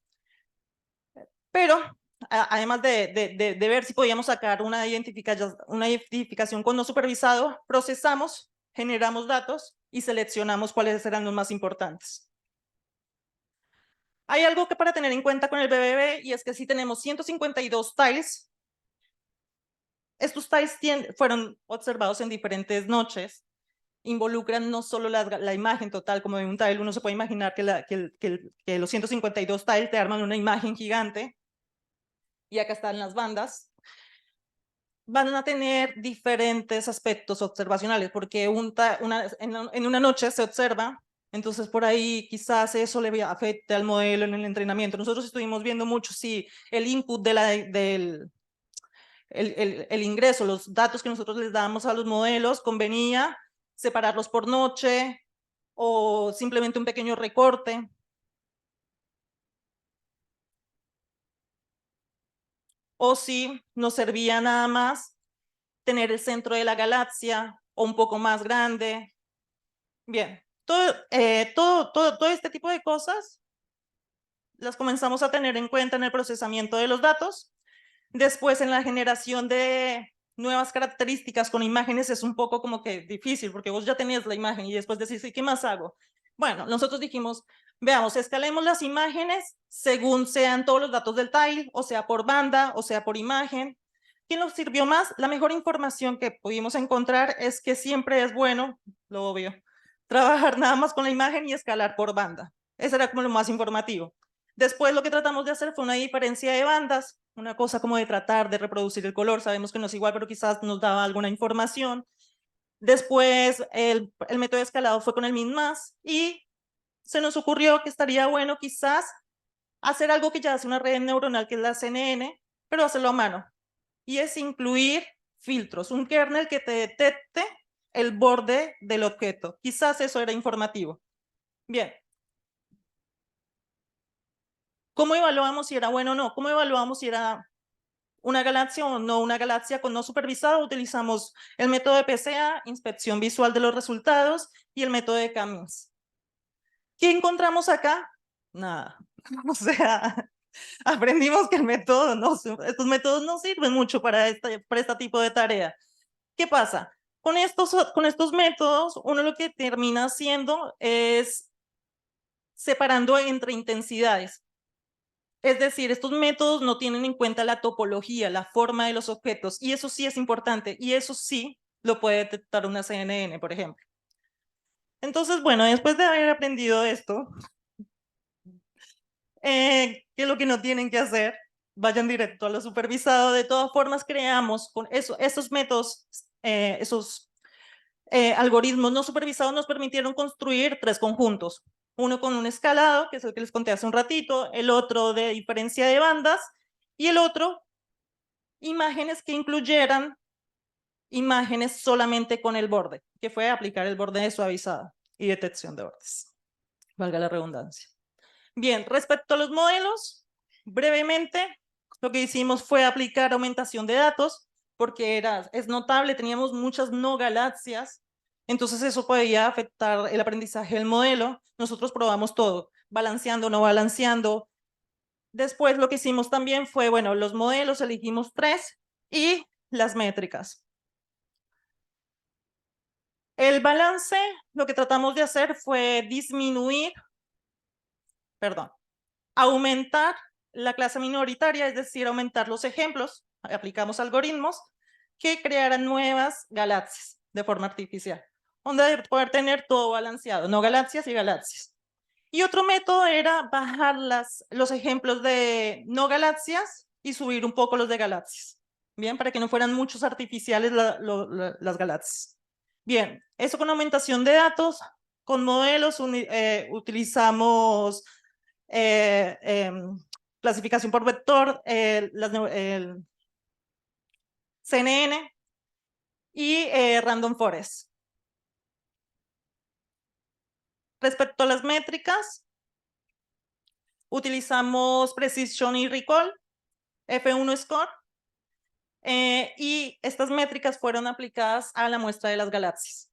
pero además de ver si podíamos sacar una identificación con no supervisado, procesamos, generamos datos y seleccionamos cuáles eran los más importantes. Hay algo que para tener en cuenta con el BBB y es que si tenemos 152 tiles, estos tiles fueron observados en diferentes noches, involucran no solo la imagen total como de un tile, uno se puede imaginar que los 152 tiles te arman una imagen gigante, y acá están las bandas, van a tener diferentes aspectos observacionales, porque en una noche se observa, entonces por ahí quizás eso le afecte al modelo en el entrenamiento. Nosotros estuvimos viendo mucho si el input el ingreso, los datos que nosotros les damos a los modelos, convenía separarlos por noche o simplemente un pequeño recorte. O si nos servía nada más tener el centro de la galaxia o un poco más grande. Bien, todo este tipo de cosas las comenzamos a tener en cuenta en el procesamiento de los datos. Después, en la generación de nuevas características con imágenes es un poco como que difícil, porque vos ya tenías la imagen y después decís, ¿qué más hago? Bueno, nosotros dijimos, veamos, escalemos las imágenes según sean todos los datos del tile, o sea por banda, o sea por imagen. ¿Qué nos sirvió más? La mejor información que pudimos encontrar es que siempre es bueno, lo obvio, trabajar nada más con la imagen y escalar por banda. Eso era como lo más informativo. Después lo que tratamos de hacer fue una diferencia de bandas, una cosa como de tratar de reproducir el color. Sabemos que no es igual, pero quizás nos daba alguna información. Después el método de escalado fue con el min-max y se nos ocurrió que estaría bueno quizás hacer algo que ya hace una red neuronal, que es la CNN, pero hacerlo a mano. Y es incluir filtros, un kernel que te detecte el borde del objeto. Quizás eso era informativo. Bien. ¿Cómo evaluamos si era bueno o no? ¿Cómo evaluamos si era una galaxia o no una galaxia con no supervisado? Utilizamos el método de PCA, inspección visual de los resultados, y el método de Haines. ¿Qué encontramos acá? Nada. O sea, aprendimos que estos métodos no sirven mucho para este tipo de tarea. ¿Qué pasa? Con estos métodos, uno lo que termina haciendo es separando entre intensidades. Es decir, estos métodos no tienen en cuenta la topología, la forma de los objetos, y eso sí es importante, y eso sí lo puede detectar una CNN, por ejemplo. Entonces, bueno, después de haber aprendido esto, ¿qué es lo que no tienen que hacer? Vayan directo a lo supervisado. De todas formas, creamos con esos métodos, esos algoritmos no supervisados nos permitieron construir 3 conjuntos. Uno con un escalado, que es el que les conté hace un ratito, el otro de diferencia de bandas, y el otro, imágenes que incluyeran imágenes solamente con el borde, que fue aplicar el borde de suavizado y detección de bordes. Valga la redundancia. Bien, respecto a los modelos, brevemente, lo que hicimos fue aplicar aumentación de datos, porque es notable, teníamos muchas no galaxias, entonces eso podía afectar el aprendizaje del modelo. Nosotros probamos todo, balanceando, no balanceando. Después lo que hicimos también fue, bueno, los modelos, elegimos 3 y las métricas. El balance, lo que tratamos de hacer fue aumentar la clase minoritaria, es decir, aumentar los ejemplos. Aplicamos algoritmos que crearan nuevas galaxias de forma artificial, donde poder tener todo balanceado, no galaxias y galaxias. Y otro método era bajar los ejemplos de no galaxias y subir un poco los de galaxias, bien, para que no fueran muchos artificiales las galaxias. Bien, eso con aumentación de datos, con modelos utilizamos clasificación por vector, el CNN y Random Forest. Respecto a las métricas, utilizamos Precision y Recall, F1 Score, y estas métricas fueron aplicadas a la muestra de las galaxias.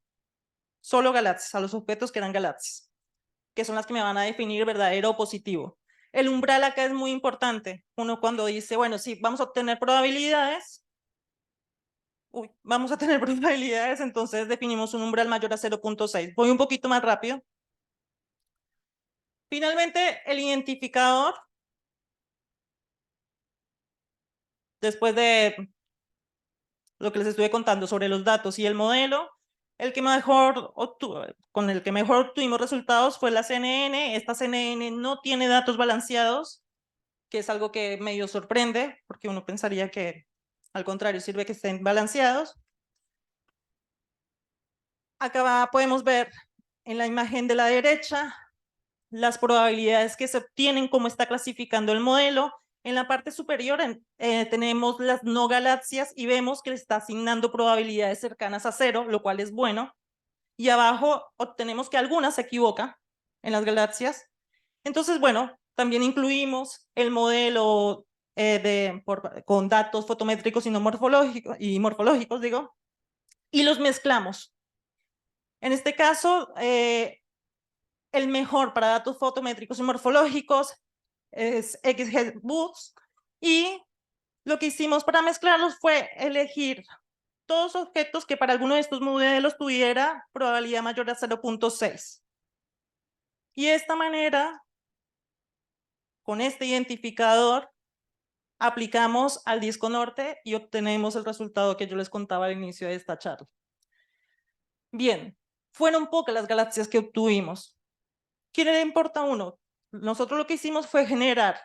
Solo galaxias, a los objetos que eran galaxias, que son las que me van a definir verdadero o positivo. El umbral acá es muy importante. Uno cuando dice, bueno, sí, vamos a obtener probabilidades, entonces definimos un umbral mayor a 0.6. Voy un poquito más rápido. Finalmente, el identificador, después de lo que les estuve contando sobre los datos y el modelo, con el que mejor obtuvimos resultados fue la CNN. Esta CNN no tiene datos balanceados, que es algo que medio sorprende, porque uno pensaría que al contrario sirve que estén balanceados. Acá podemos ver en la imagen de la derecha las probabilidades que se obtienen, cómo está clasificando el modelo. En la parte superior tenemos las no galaxias y vemos que le está asignando probabilidades cercanas a 0, lo cual es bueno. y abajo obtenemos que algunas se equivocan en las galaxias. Entonces, bueno, también incluimos el modelo con datos fotométricos y morfológicos, digo, y los mezclamos. En este caso, el mejor para datos fotométricos y morfológicos es XVII, y lo que hicimos para mezclarlos fue elegir todos objetos que para alguno de estos modelos tuviera probabilidad mayor a 0.6. Y de esta manera, con este identificador, aplicamos al disco norte y obtenemos el resultado que yo les contaba al inicio de esta charla. Bien, fueron pocas las galaxias que obtuvimos. ¿Qué le importa a uno? Nosotros lo que hicimos fue generar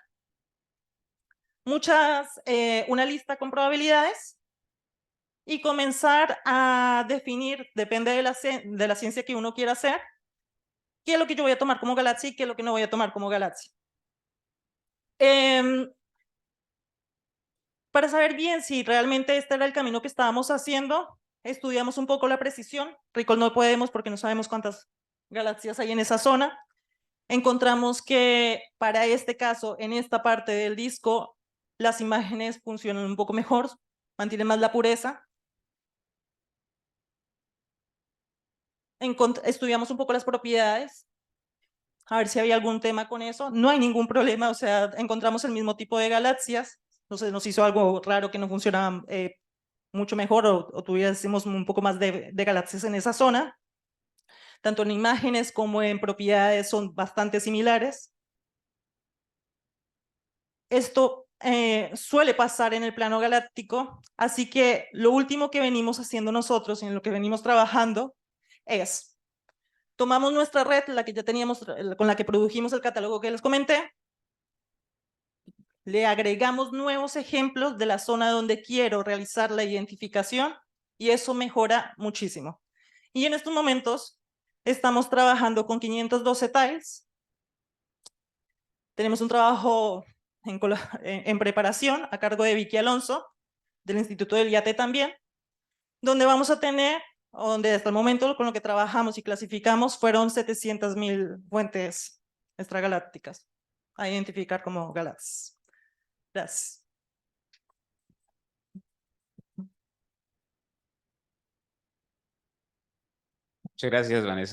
una lista con probabilidades y comenzar a definir, depende de la ciencia que uno quiera hacer, qué es lo que yo voy a tomar como galaxia y qué es lo que no voy a tomar como galaxia. Para saber bien si realmente este era el camino que estábamos haciendo, estudiamos un poco la precisión. Recall no podemos porque no sabemos cuántas galaxias hay en esa zona. Encontramos que para este caso, en esta parte del disco, las imágenes funcionan un poco mejor, mantienen más la pureza. Estudiamos un poco las propiedades, a ver si había algún tema con eso. No hay ningún problema, o sea, encontramos el mismo tipo de galaxias. No sé, nos hizo algo raro que no funcionaban mucho mejor o tuviésemos un poco más de galaxias en esa zona. Tanto en imágenes como en propiedades son bastante similares. Esto suele pasar en el plano galáctico, así que lo último que venimos haciendo nosotros y en lo que venimos trabajando es, tomamos nuestra red, la que ya teníamos, con la que produjimos el catálogo que les comenté, le agregamos nuevos ejemplos de la zona donde quiero realizar la identificación y eso mejora muchísimo. Y en estos momentos estamos trabajando con 512 tiles. Tenemos un trabajo en preparación a cargo de Vicky Alonso, del Instituto del IAT también, donde vamos a tener, donde hasta el momento con lo que trabajamos y clasificamos fueron 700.000 fuentes extragalácticas a identificar como galaxias. Gracias. Muchas gracias, Vanessa.